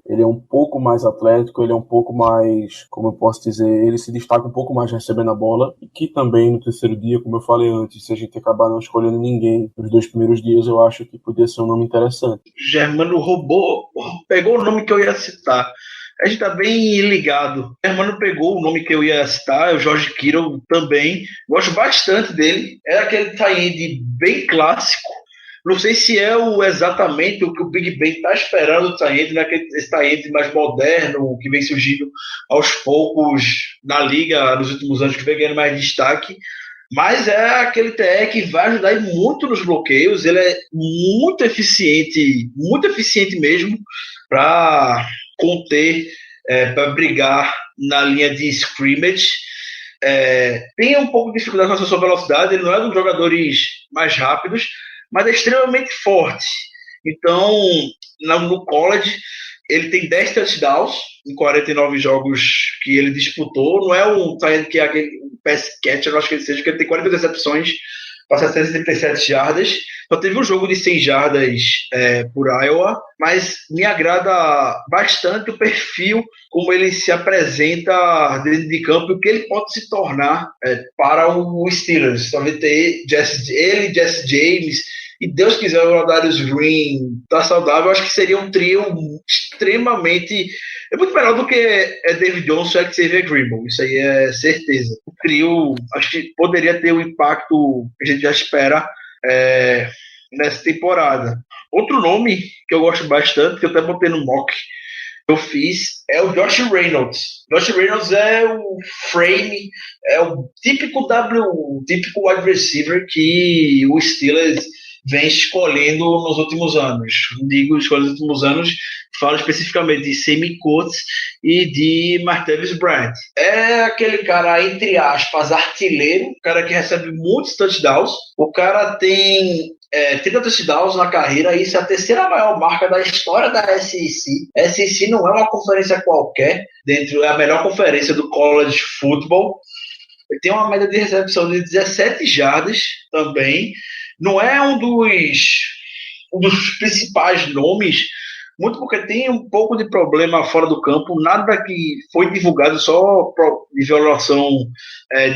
ele é um pouco mais atlético, ele é um pouco mais, como eu posso dizer, ele se destaca um pouco mais recebendo a bola, e que também no terceiro dia, como eu falei antes, se a gente acabar não escolhendo ninguém nos 2 primeiros dias, eu acho que poderia ser um nome interessante. Germano pegou o nome que eu ia citar. A gente tá bem ligado. O Germano pegou o nome que eu ia citar, o George Kittle também. Gosto bastante dele. É aquele tight end bem clássico. Não sei se é exatamente o que o Big Ben está esperando do tight end, né? Esse tight end mais moderno, que vem surgindo aos poucos na liga nos últimos anos, que vem ganhando mais destaque. Mas é aquele TE que vai ajudar muito nos bloqueios. Ele é muito eficiente mesmo para conter, para brigar na linha de scrimmage. Tem um pouco de dificuldade com a sua velocidade, ele não é um dos jogadores mais rápidos, mas é extremamente forte. Então, no college, ele tem 10 touchdowns em 49 jogos que ele disputou. Não é um tight que é aquele pass catcher, eu acho que ele seja, que ele tem 40 recepções para 737 jardas. Só teve um jogo de 100 jardas por Iowa, mas me agrada bastante o perfil, como ele se apresenta dentro de campo e o que ele pode se tornar para o Steelers. Talvez ter ele, Jesse James, e Deus quiser o Darius Green tá saudável, eu acho que seria um trio extremamente... É muito melhor do que David Johnson e Xavier Greenbow, isso aí é certeza. O trio, acho que poderia ter o impacto que a gente já espera nessa temporada. Outro nome que eu gosto bastante, que eu até botei no mock que eu fiz, é o Josh Reynolds. Josh Reynolds é o frame, é o típico wide receiver que o Steelers vem escolhendo nos últimos anos. Digo escolhendo nos últimos anos, falo especificamente de Sammy Coates e de Martavis Bryant. É aquele cara, entre aspas, artilheiro, cara que recebe muitos touchdowns. O cara tem 30 touchdowns na carreira, isso é a terceira maior marca da história da SEC. A SEC não é uma conferência qualquer, é a melhor conferência do college football. Ele tem uma média de recepção de 17 jardas também. Não é um dos principais nomes, muito porque tem um pouco de problema fora do campo, nada que foi divulgado só de violação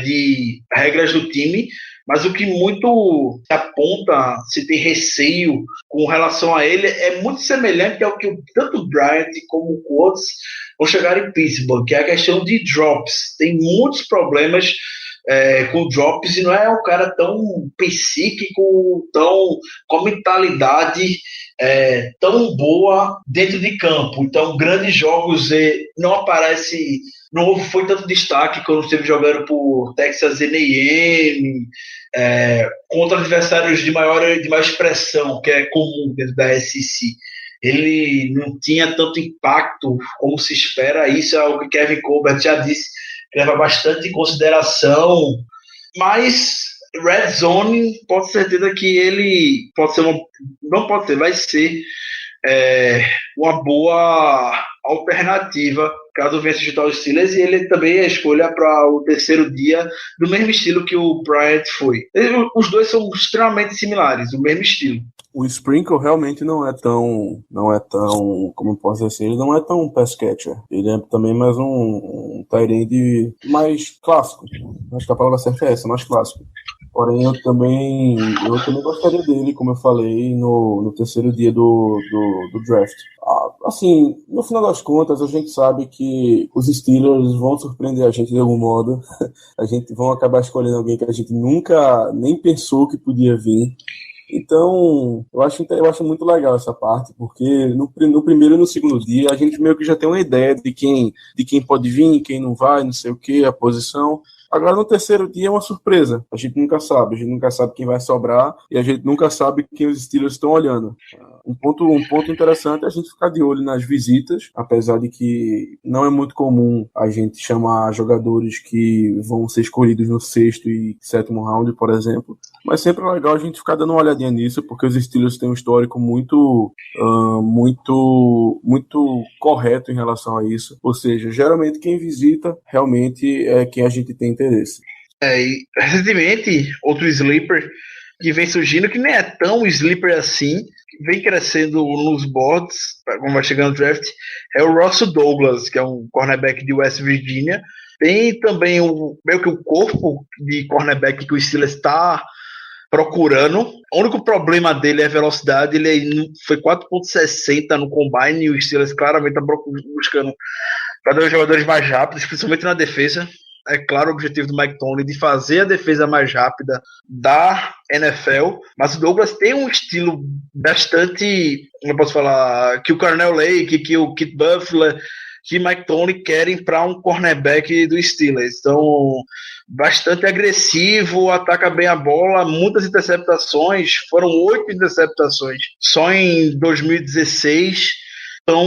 de regras do time, mas o que muito se aponta, se tem receio com relação a ele, é muito semelhante ao que tanto o Bryant como o Coates vão chegar em Pittsburgh, que é a questão de drops. Tem muitos problemas com drops, e não é um cara tão psíquico, com mentalidade tão boa dentro de campo. Então, grandes jogos não aparece, não foi tanto destaque quando esteve jogando por Texas A&M, contra adversários de maior expressão, que é comum dentro da SEC. Ele não tinha tanto impacto como se espera. Isso é algo que Kevin Colbert já disse, leva bastante em consideração, mas Red Zone, pode ter certeza que ele vai ser uma boa alternativa caso venha se juntar os Steelers, e ele também é a escolha para o terceiro dia, do mesmo estilo que o Bryant foi. Os dois são extremamente similares, o mesmo estilo. O Sprinkle realmente não é tão, como eu posso dizer, ele não é tão pass catcher. Ele é também mais um tight end mais clássico. Acho que a palavra certa é essa, mais clássico. Porém, eu também gostaria dele, como eu falei, no terceiro dia do draft. Assim, no final das contas, a gente sabe que os Steelers vão surpreender a gente de algum modo. A gente vão acabar escolhendo alguém que a gente nunca nem pensou que podia vir. Então, eu acho muito legal essa parte, porque no primeiro e no segundo dia a gente meio que já tem uma ideia de quem pode vir, quem não vai, não sei o que, a posição. Agora no terceiro dia é uma surpresa, a gente nunca sabe quem vai sobrar, e a gente nunca sabe quem os Steelers estão olhando. Um ponto interessante é a gente ficar de olho nas visitas, apesar de que não é muito comum a gente chamar jogadores que vão ser escolhidos no sexto e sétimo round, por exemplo, mas sempre é legal a gente ficar dando uma olhadinha nisso, porque os Steelers têm um histórico muito correto em relação a isso, ou seja, geralmente quem visita realmente é quem a gente tem interesse. E recentemente, outro sleeper que vem surgindo, que nem é tão sleeper assim, que vem crescendo nos boards, como vai chegando no draft, é o Russell Douglas, que é um cornerback de West Virginia. Tem também meio que o corpo de cornerback que o Steelers está procurando. O único problema dele é a velocidade. Ele foi 4.60 no combine, e o Steelers claramente está buscando cada vez jogadores mais rápidos, principalmente na defesa. É claro o objetivo do Mike Tomlin de fazer a defesa mais rápida da NFL, mas o Douglas tem um estilo bastante, como eu posso falar, que o Cornell Lake, que o Kit Buffler, que Mike Tomlin querem para um cornerback do Steelers. Então, bastante agressivo, ataca bem a bola, muitas interceptações, foram 8 interceptações só em 2016. Então,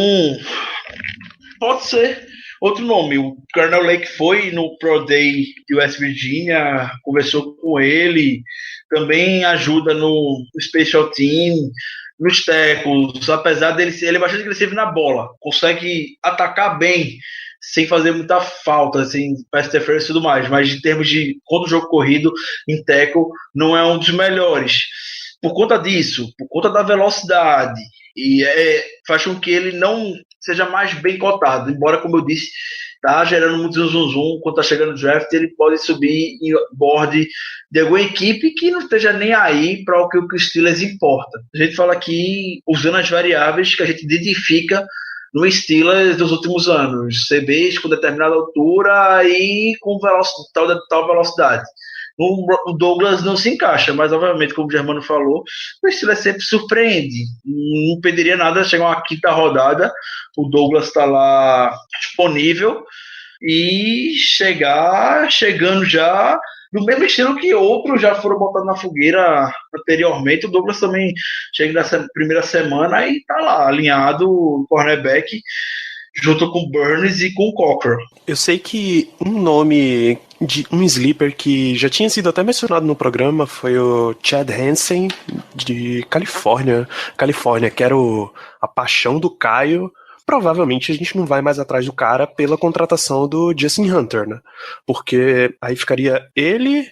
pode ser Outro nome, o Colonel Lake foi no Pro Day de West Virginia, conversou com ele, também ajuda no Special Team, nos tackles, apesar dele ele é bastante agressivo na bola, consegue atacar bem, sem fazer muita falta, sem pass interference e tudo mais, mas em termos de quando o jogo corrido, em tackle, não é um dos melhores. Por conta disso, por conta da velocidade, e faz com que ele não seja mais bem cotado, embora, como eu disse, tá gerando muito zum quando tá chegando no draft, ele pode subir em board de alguma equipe que não esteja nem aí para o que o Steelers importa. A gente fala aqui usando as variáveis que a gente identifica no Steelers dos últimos anos, CBs com determinada altura e com tal velocidade. O Douglas não se encaixa, mas obviamente, como o Germano falou, o Steelers sempre surpreende. Não pediria nada chegar uma quinta rodada, o Douglas está lá disponível e chegando já do mesmo estilo que outros já foram botados na fogueira anteriormente. O Douglas também chega nessa primeira semana e está lá, alinhado, cornerback, junto com o Burns e com o Cockrell. Eu sei que um nome de um sleeper que já tinha sido até mencionado no programa foi o Chad Hansen, de Califórnia, que era a paixão do Caio. Provavelmente a gente não vai mais atrás do cara pela contratação do Justin Hunter, né? Porque aí ficaria ele,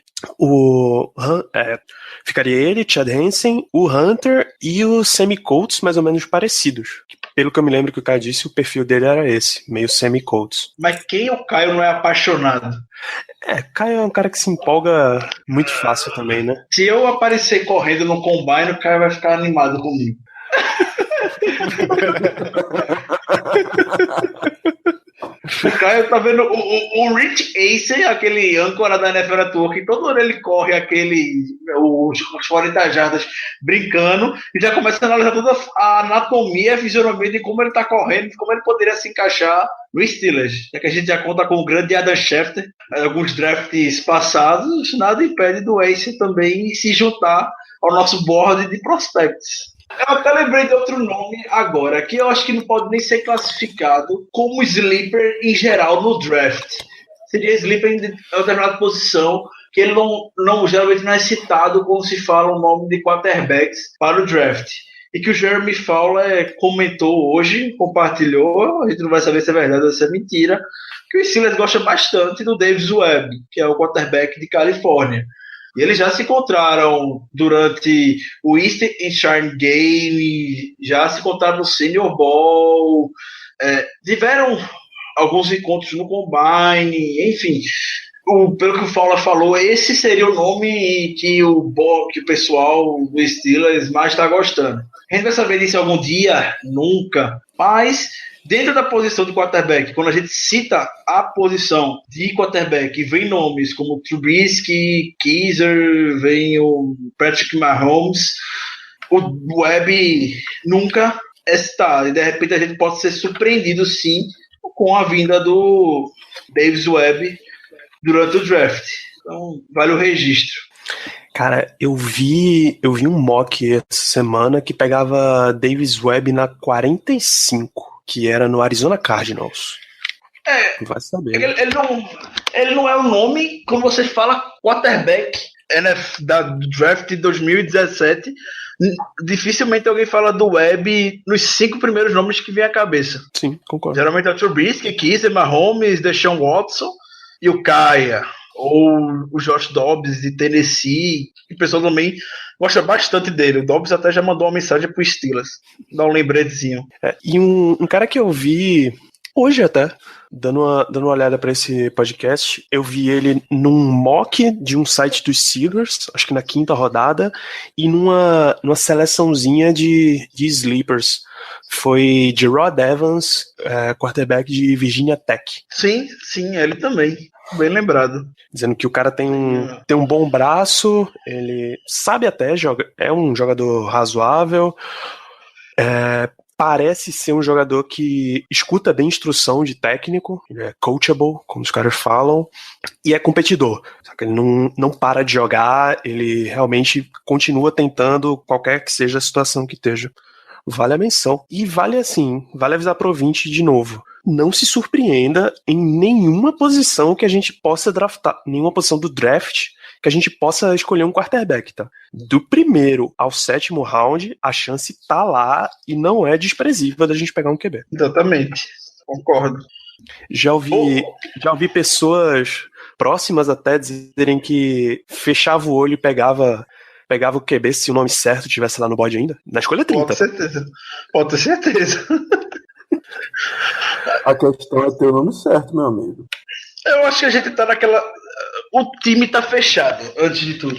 Chad Hansen, o Hunter e o Sammy Coates mais ou menos parecidos. Pelo que eu me lembro que o Caio disse, o perfil dele era esse, meio Sammy Coates. Mas quem o Caio não é apaixonado? Caio é um cara que se empolga muito fácil também, né? Se eu aparecer correndo no combine, o Caio vai ficar animado comigo. O Caio tá vendo o Rich Ace, aquele âncora da NFL Network, todo ano ele corre os 40 jardas brincando e já começa a analisar toda a anatomia e a fisionomia de como ele tá correndo, de como ele poderia se encaixar no Steelers. Já que a gente já conta com o grande Adam Schefter, alguns drafts passados, nada impede do Ace também se juntar ao nosso board de prospects. Eu até lembrei de outro nome agora, que eu acho que não pode nem ser classificado como sleeper em geral no draft. Seria sleeper em determinada posição, que ele geralmente não é citado quando se fala o nome de quarterbacks para o draft. E que o Jeremy Fowler comentou hoje, compartilhou, a gente não vai saber se é verdade ou se é mentira, que o Steelers gosta bastante do Davis Webb, que é o quarterback de Califórnia. E eles já se encontraram durante o Eastern Shine Game, já se encontraram no Senior Bowl, tiveram alguns encontros no Combine, enfim. Pelo que o Fowler falou, esse seria o nome que o pessoal do Steelers mais está gostando. A gente vai saber disso algum dia? Nunca. Mas dentro da posição de quarterback, quando a gente cita a posição de quarterback, vem nomes como Trubisky, Keiser, vem o Patrick Mahomes, o Webb nunca está. E de repente a gente pode ser surpreendido sim com a vinda do Davis Webb durante o draft. Então vale o registro. Cara, eu vi um mock essa semana que pegava Davis Webb na 45. Que era no Arizona Cardinals. Vai saber. Ele não é um nome, como você fala, quarterback da draft de 2017. Dificilmente alguém fala do Webb nos 5 primeiros nomes que vem à cabeça. Sim, concordo. Geralmente é o Trubisky, Keiser, Mahomes, Deshaun Watson e o Kaya. Ou o Josh Dobbs de Tennessee. O pessoal também gosta bastante dele. O Dobbs até já mandou uma mensagem pro Steelers. Dá um lembretezinho. E um cara que eu vi hoje até, dando uma olhada para esse podcast, eu vi ele num mock de um site dos Steelers, acho que na 5ª rodada, e numa seleçãozinha de sleepers. Foi de Rod Evans, quarterback de Virginia Tech. Sim, ele também. Bem lembrado. Dizendo que o cara tem um bom braço, ele sabe até, é um jogador razoável, parece ser um jogador que escuta bem instrução de técnico, ele é coachable, como os caras falam, e é competidor. Só que ele não para de jogar, ele realmente continua tentando qualquer que seja a situação que esteja. Vale a menção. E vale avisar pro ouvinte de novo. não se surpreenda em nenhuma posição que a gente possa draftar, nenhuma posição do draft que a gente possa escolher um quarterback, tá? Do primeiro ao sétimo round, a chance tá lá e não é desprezível da gente pegar um QB. Exatamente, concordo. Já ouvi pessoas próximas até dizerem que fechava o olho e pegava o QB se o nome certo estivesse lá no board ainda. Na escolha 30. Pode ter certeza. A questão é ter o nome certo, meu amigo. Eu acho que a gente tá naquela... O time tá fechado, antes de tudo.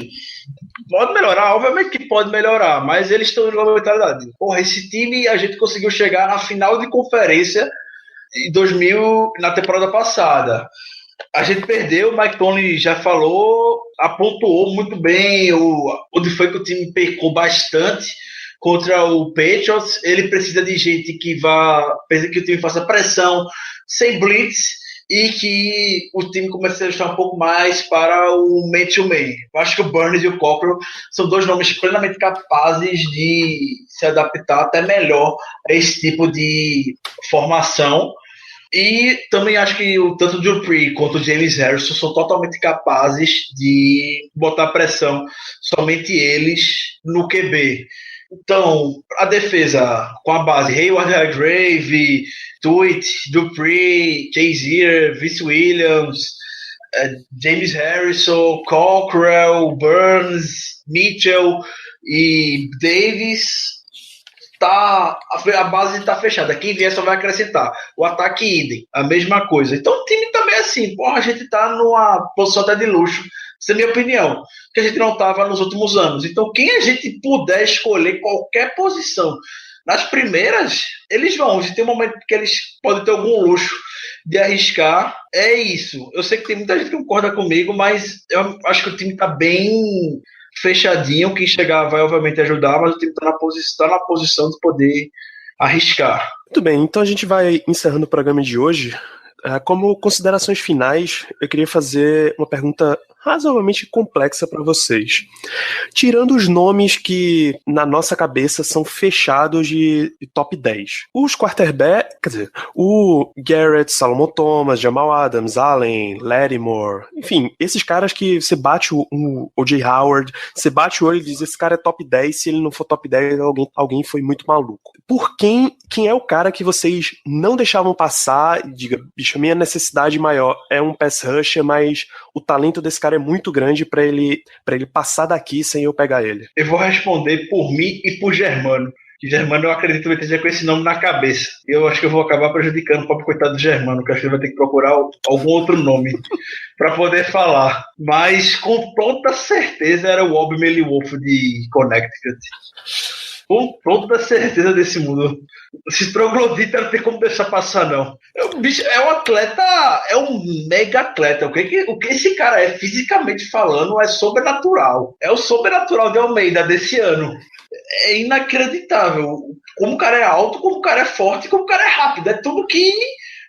Pode melhorar, obviamente que pode melhorar, mas eles estão na mentalidade. Porra, esse time a gente conseguiu chegar na final de conferência em 2000, na temporada passada. A gente perdeu, o Mike Tomlin já falou, apontou muito bem onde foi que o time pecou bastante contra o Patriots. Ele precisa de gente que o time faça pressão, sem blitz, e que o time comece a ajustar um pouco mais para o man-to-man. Eu acho que o Burns e o Cockrell são dois nomes plenamente capazes de se adaptar até melhor a esse tipo de formação. E também acho que tanto o Dupree quanto o James Harrison são totalmente capazes de botar pressão, somente eles, no QB. Então, a defesa com a base Hayward, Hargrave, Tuitt, Dupree, Chazier, Vince Williams, James Harrison, Cockrell, Burns, Mitchell e Davis, a base está fechada. Quem vier só vai acrescentar. O ataque idem, a mesma coisa. Então o time também é assim, a gente está numa posição até de luxo. Essa é a minha opinião, que a gente não estava nos últimos anos. Então, quem a gente puder escolher qualquer posição, nas primeiras, eles vão. Se tem um momento que eles podem ter algum luxo de arriscar, é isso. Eu sei que tem muita gente que concorda comigo, mas eu acho que o time está bem fechadinho. Quem chegar vai, obviamente, ajudar, mas o time está na posição de poder arriscar. Muito bem, então a gente vai encerrando o programa de hoje. Como considerações finais, eu queria fazer uma pergunta razoavelmente complexa para vocês. Tirando os nomes que, na nossa cabeça, são fechados de top 10. Os quarterbacks, quer dizer, o Garrett, Solomon Thomas, Jamal Adams, Allen, Lattimore, enfim, esses caras que você bate o O.J. Howard, você bate o olho e diz, esse cara é top 10, se ele não for top 10, alguém foi muito maluco. Por quem é o cara que vocês não deixavam passar e diga, bicho, a minha necessidade maior é um pass rusher, mas o talento desse cara é muito grande pra ele passar daqui sem eu pegar ele? Eu vou responder por mim e por Germano. Que Germano eu acredito que vai esteja com esse nome na cabeça. Eu acho que eu vou acabar prejudicando o pobre coitado do Germano, que acho que ele vai ter que procurar algum outro nome para poder falar. Mas com toda certeza era o Obi Meliwolf de Connecticut. Com toda certeza desse mundo. Esse troglodita não tem como deixar passar, não. O bicho é um atleta, é um mega atleta. O que esse cara é, fisicamente falando, é sobrenatural. É o sobrenatural de Almeida desse ano. É inacreditável. Como o cara é alto, como o cara é forte, como o cara é rápido. É tudo que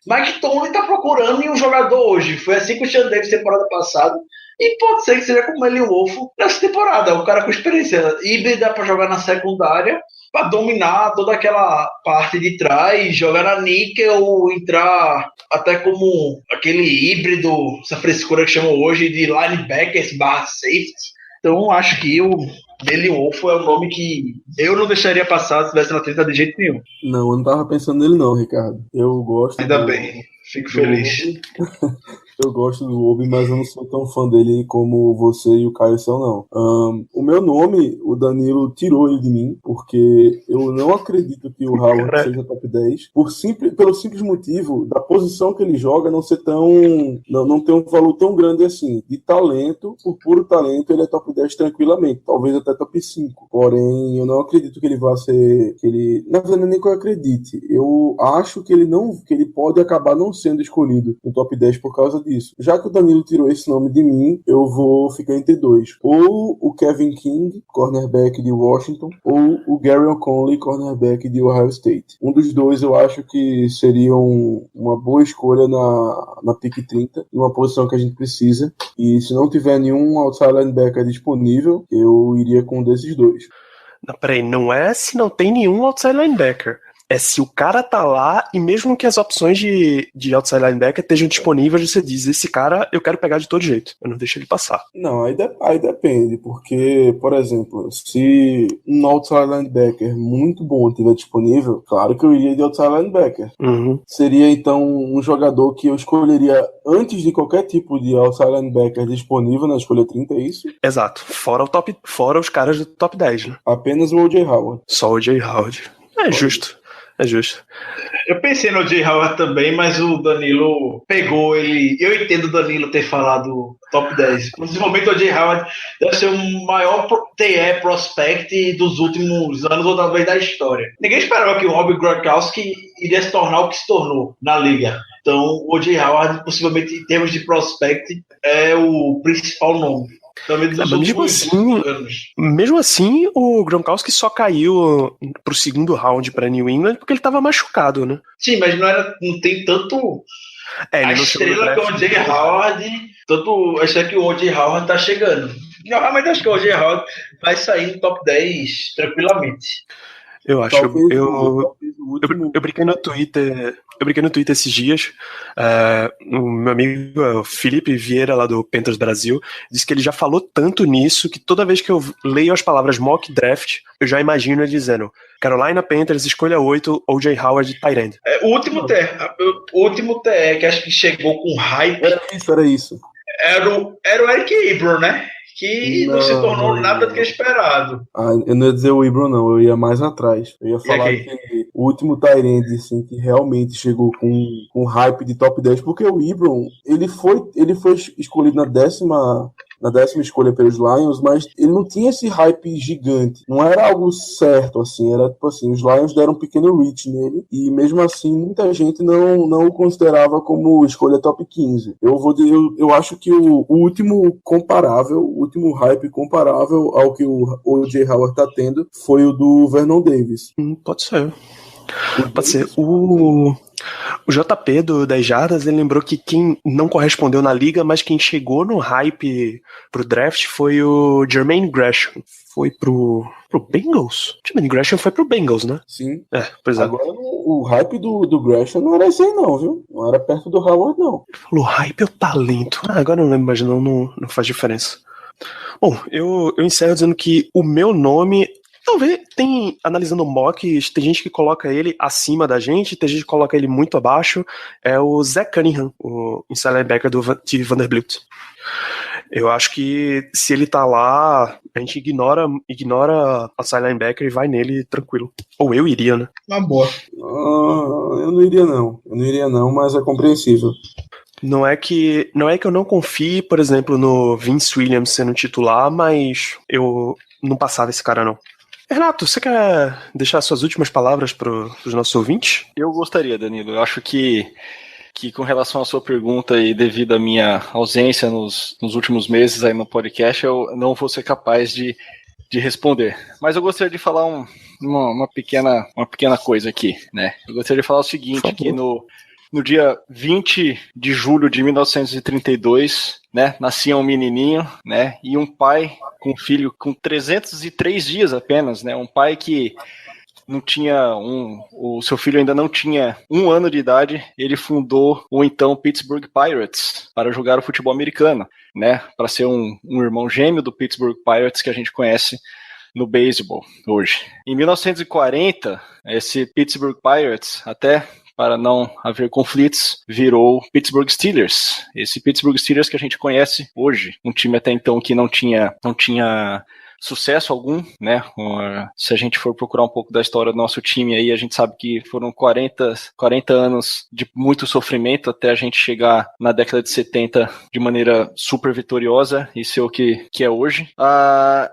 Mike Tomlin tá procurando em um jogador hoje. Foi assim com o Sean Davis temporada passada. E pode ser que seja como ele, o Wolf, nessa temporada. Um cara com experiência híbrida para jogar na secundária, para dominar toda aquela parte de trás, jogar na níquel, entrar até como aquele híbrido, essa frescura que chamam hoje de linebackers / safety. Então acho que o Billy Wolf é um nome que eu não deixaria passar se estivesse na 30 de jeito nenhum. Não, eu não tava pensando nele não, Ricardo. Eu gosto. Ainda bem, fico feliz. Eu gosto do Obi, mas eu não sou tão fã dele como você e o Caio são, não. O meu nome, o Danilo tirou ele de mim, porque eu não acredito que o Howard seja top 10, pelo simples motivo da posição que ele joga não ser não ter um valor tão grande assim. De talento, por puro talento, ele é top 10 tranquilamente, talvez até top 5. Porém, eu não acredito que ele vá ser... Na verdade, nem que eu acredite. Eu acho que ele pode acabar não sendo escolhido no top 10 por causa disso. Já que o Danilo tirou esse nome de mim, eu vou ficar entre dois. Ou o Kevin King, cornerback de Washington, ou o Gary O'Connell, cornerback de Ohio State. Um dos dois eu acho que seria uma boa escolha na pick 30, em uma posição que a gente precisa. E se não tiver nenhum outside linebacker disponível, eu iria com um desses dois. Não, peraí, não é se não tem nenhum outside linebacker. é se o cara tá lá e mesmo que as opções de outside linebacker estejam disponíveis, você diz, esse cara eu quero pegar de todo jeito, eu não deixo ele passar. Não, aí depende, porque, por exemplo, se um outside linebacker muito bom estiver disponível, claro que eu iria de outside linebacker. Uhum. Seria, então, um jogador que eu escolheria antes de qualquer tipo de outside linebacker disponível na escolha 30, é isso? Exato, fora os caras do top 10, né? Apenas o O.J. Howard. Só o O.J. Howard. É justo. Eu pensei no Jay Howard também, mas o Danilo pegou ele. Eu entendo o Danilo ter falado top 10. Principalmente o Jay Howard deve ser o maior TE prospect dos últimos anos ou talvez da história. Ninguém esperava que o Rob Gronkowski iria se tornar o que se tornou na liga. Então o Jay Howard, possivelmente em termos de prospect, é o principal nome. Mesmo assim, o Gronkowski só caiu pro segundo round para New England porque ele tava machucado, né? Sim, mas não tem tanto ele a não estrela que o O.J. Howard, tanto a estrela que o O.J. Howard tá chegando. Eu realmente acho que o O.J. Howard vai sair no top 10 tranquilamente. Eu acho. Eu brinquei no Twitter. Eu brinquei no Twitter esses dias. O meu amigo o Felipe Vieira, lá do Panthers Brasil, disse que ele já falou tanto nisso que toda vez que eu leio as palavras mock draft, eu já imagino ele dizendo: Carolina Panthers, escolha 8, O.J. Howard, tight end. O último TE que acho que chegou com hype. Era isso. Era o Eric Ebron, né? Que não se tornou nada do que esperado. Eu não ia dizer o Ibron, não. Eu ia mais atrás. Eu ia falar que o último tight end, assim, que realmente chegou com hype de top 10, porque o Ibron, ele foi escolhido na décima escolha pelos Lions, mas ele não tinha esse hype gigante. Não era algo certo, assim. Era tipo assim, os Lions deram um pequeno reach nele, e mesmo assim, muita gente não o considerava como escolha top 15. Eu acho que o último hype comparável ao que o O.J. Howard tá tendo foi o do Vernon Davis. Pode ser. O JP do 10 Jardas, ele lembrou que quem não correspondeu na liga, mas quem chegou no hype pro draft foi o Jermaine Gresham. Foi pro Bengals? O Jermaine Gresham foi pro Bengals, né? Sim. Pois é. Agora o hype do Gresham não era esse aí não, viu? Não era perto do Howard, não. Ele falou hype ou talento? Agora eu não lembro, mas não faz diferença. Bom, eu encerro dizendo que o meu nome... Talvez, analisando mocks, tem gente que coloca ele acima da gente, tem gente que coloca ele muito abaixo, é o Zach Cunningham, o inside linebacker de Vanderbilt. Eu acho que se ele tá lá, a gente ignora a inside linebacker e vai nele tranquilo. Ou eu iria, né? Uma boa. Eu não iria não, mas é compreensível. Não é que eu não confie, por exemplo, no Vince Williams sendo titular, mas eu não passava esse cara não. Renato, você quer deixar suas últimas palavras para os nossos ouvintes? Eu gostaria, Danilo. Eu acho que com relação à sua pergunta e devido à minha ausência nos últimos meses aí no podcast, eu não vou ser capaz de responder. Mas eu gostaria de falar uma pequena coisa aqui, né? Eu gostaria de falar o seguinte, que no dia 20 de julho de 1932, né, nascia um menininho, né, e um pai com um filho com 303 dias apenas, né, um pai que não tinha o seu filho ainda não tinha 1 ano de idade, ele fundou o então Pittsburgh Pirates para jogar o futebol americano, né, para ser um irmão gêmeo do Pittsburgh Pirates que a gente conhece no beisebol hoje. Em 1940, esse Pittsburgh Pirates, até para não haver conflitos, virou Pittsburgh Steelers. Esse Pittsburgh Steelers que a gente conhece hoje, um time até então que não tinha sucesso algum, né? Se a gente for procurar um pouco da história do nosso time aí, a gente sabe que foram 40 anos de muito sofrimento até a gente chegar na década de 70 de maneira super vitoriosa e ser o que é hoje.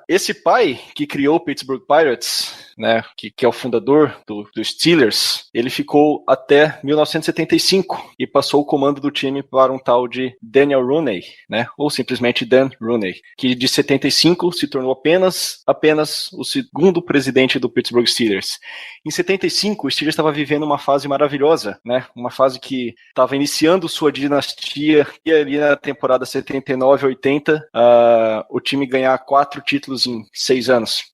Esse pai que criou o Pittsburgh Pirates, né, que é o fundador do Steelers, ele ficou até 1975 e passou o comando do time para um tal de Daniel Rooney, né, ou simplesmente Dan Rooney, que de 75 se tornou apenas o segundo presidente do Pittsburgh Steelers. Em 75, o Steelers estava vivendo uma fase maravilhosa, né, uma fase que estava iniciando sua dinastia, e ali na temporada 79-80, o time ganhar 4 títulos em 6 anos,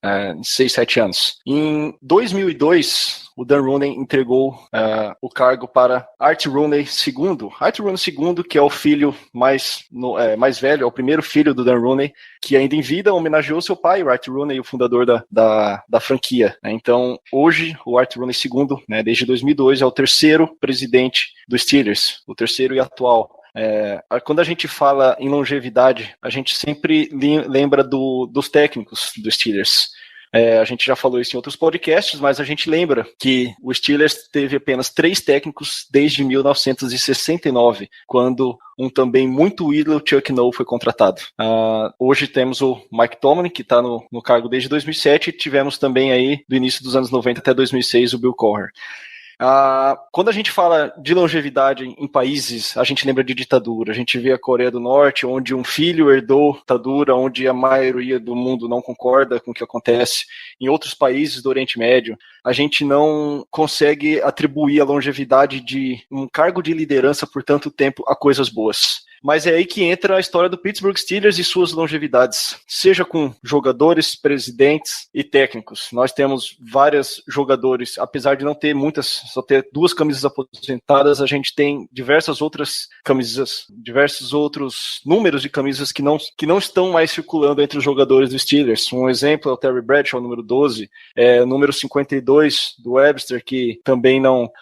6, 7 anos. Em 2002, o Dan Rooney entregou o cargo para Art Rooney II. Art Rooney II, que é o filho mais velho, é o primeiro filho do Dan Rooney, que ainda em vida homenageou seu pai, o Art Rooney, o fundador da franquia. Então, hoje, o Art Rooney II, né, desde 2002, é o terceiro presidente dos Steelers, o terceiro e atual. Quando a gente fala em longevidade, a gente sempre lembra dos técnicos dos Steelers. A gente já falou isso em outros podcasts, mas a gente lembra que o Steelers teve apenas 3 técnicos desde 1969, quando um também muito ídolo, Chuck Noll, foi contratado. Hoje temos o Mike Tomlin, que está no cargo desde 2007, e tivemos também aí, do início dos anos 90 até 2006, o Bill Cowher. Quando a gente fala de longevidade em países, a gente lembra de ditadura. A gente vê a Coreia do Norte, onde um filho herdou ditadura, onde a maioria do mundo não concorda com o que acontece. Em outros países do Oriente Médio, a gente não consegue atribuir a longevidade de um cargo de liderança por tanto tempo a coisas boas. Mas é aí que entra a história do Pittsburgh Steelers e suas longevidades, seja com jogadores, presidentes e técnicos. Nós temos vários jogadores, apesar de não ter muitas, só ter 2 camisas aposentadas, a gente tem diversas outras camisas, diversos outros números de camisas que não estão mais circulando entre os jogadores dos Steelers. Um exemplo é o Terry Bradshaw, número 12, o número 52 do Webster, que também não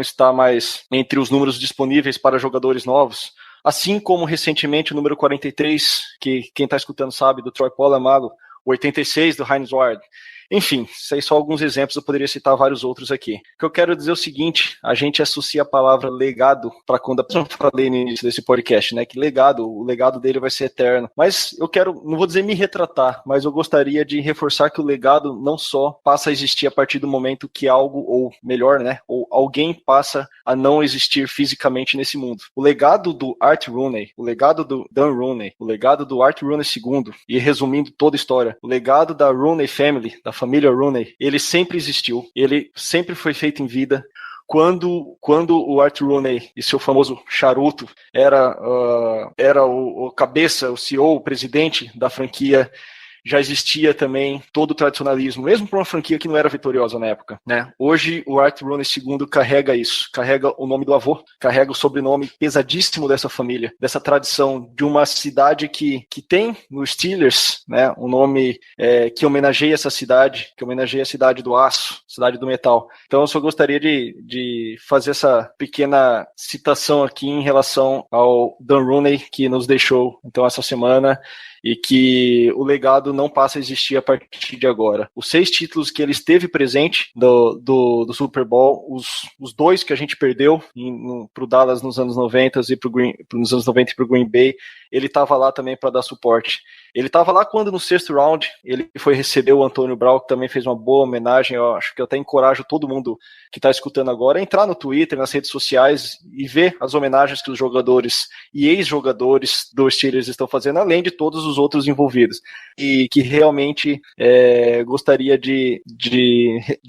está mais entre os números disponíveis para jogadores novos. Assim como, recentemente, o número 43, que quem está escutando sabe, do Troy Polamalu, o 86 do Hines Ward. Enfim, isso aí só alguns exemplos, eu poderia citar vários outros aqui. O que eu quero dizer é o seguinte, a gente associa a palavra legado para quando eu falei no início desse podcast, né, que o legado dele vai ser eterno. Mas eu quero, não vou dizer me retratar, mas eu gostaria de reforçar que o legado não só passa a existir a partir do momento que algo, ou melhor, né, ou alguém passa a não existir fisicamente nesse mundo. O legado do Art Rooney, o legado do Dan Rooney, o legado do Art Rooney II, e resumindo toda a história, o legado da Rooney Family, da família Rooney, ele sempre existiu, ele sempre foi feito em vida. Quando o Art Rooney e seu famoso charuto era o cabeça, o CEO, o presidente da franquia, já existia também todo o tradicionalismo, mesmo para uma franquia que não era vitoriosa na época, né? Hoje, o Art Rooney II carrega isso, carrega o nome do avô, carrega o sobrenome pesadíssimo dessa família, dessa tradição de uma cidade que tem nos Steelers, né, um nome que homenageia essa cidade, que homenageia a cidade do aço, cidade do metal. Então, eu só gostaria de fazer essa pequena citação aqui em relação ao Dan Rooney, que nos deixou, então, essa semana, e que o legado não passa a existir a partir de agora. Os 6 títulos que ele esteve presente do Super Bowl, os 2 que a gente perdeu para o Dallas nos anos 90 e para o Green Bay, ele estava lá também para dar suporte. Ele estava lá quando no 6º round ele foi receber o Antônio Brown, que também fez uma boa homenagem. Eu acho que eu até encorajo todo mundo que está escutando agora a entrar no Twitter, nas redes sociais e ver as homenagens que os jogadores e ex-jogadores dos Steelers estão fazendo, além de todos os outros envolvidos. E que realmente gostaria de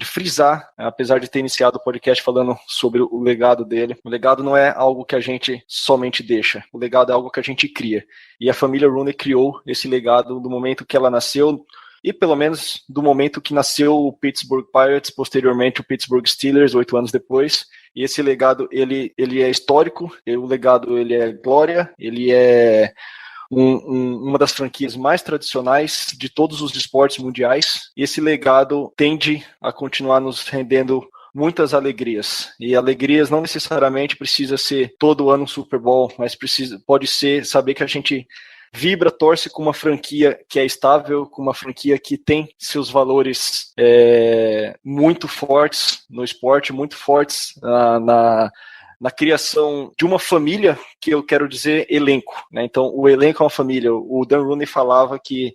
frisar, apesar de ter iniciado o podcast falando sobre o legado dele. O legado não é algo que a gente somente deixa, o legado é algo que a gente cria. E a família Rooney criou esse legado do momento que ela nasceu, e pelo menos do momento que nasceu o Pittsburgh Pirates, posteriormente o Pittsburgh Steelers, 8 anos depois. E esse legado, ele é histórico, o legado ele é glória, ele é uma das franquias mais tradicionais de todos os esportes mundiais. E esse legado tende a continuar nos rendendo muitas alegrias, e alegrias não necessariamente precisa ser todo ano um Super Bowl, mas pode ser saber que a gente vibra, torce com uma franquia que é estável, com uma franquia que tem seus valores muito fortes no esporte, muito fortes na criação de uma família, que eu quero dizer elenco, né? Então o elenco é uma família. O Dan Rooney falava que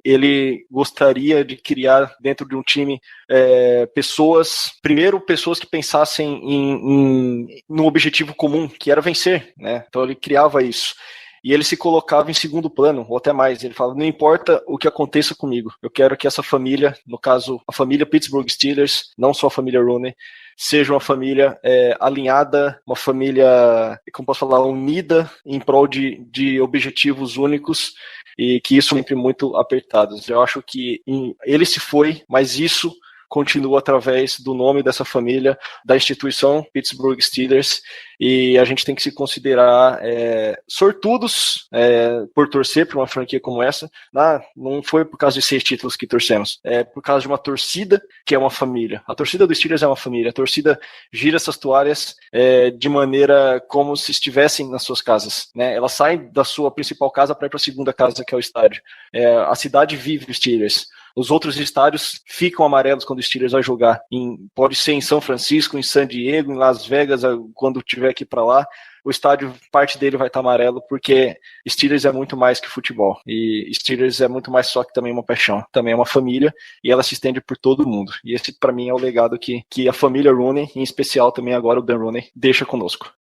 ele gostaria de criar dentro de um time pessoas que pensassem num objetivo comum, que era vencer, né? Então ele criava isso. E ele se colocava em segundo plano, ou até mais. Ele falava, não importa o que aconteça comigo, eu quero que essa família, no caso, a família Pittsburgh Steelers, não só a família Rooney, seja uma família alinhada, uma família, como posso falar, unida em prol de objetivos únicos, e que isso sempre muito apertados. Eu acho que ele se foi, mas isso continua através do nome dessa família, da instituição Pittsburgh Steelers, e a gente tem que se considerar sortudos por torcer por uma franquia como essa. Não foi por causa de 6 títulos que torcemos, é por causa de uma torcida que é uma família. A torcida dos Steelers é uma família, a torcida gira essas toalhas de maneira como se estivessem nas suas casas, né? Elas saem da sua principal casa para ir para a segunda casa, que é o estádio. A cidade vive os Steelers. Os outros estádios ficam amarelos quando o Steelers vai jogar. Pode ser em São Francisco, em San Diego, em Las Vegas, quando tiver que ir para lá. O estádio, parte dele vai estar amarelo, porque Steelers é muito mais que futebol. E Steelers é muito mais só que também uma paixão. Também é uma família, e ela se estende por todo mundo. E esse, para mim, é o legado que a família Rooney, em especial também agora o Dan Rooney, deixa conosco.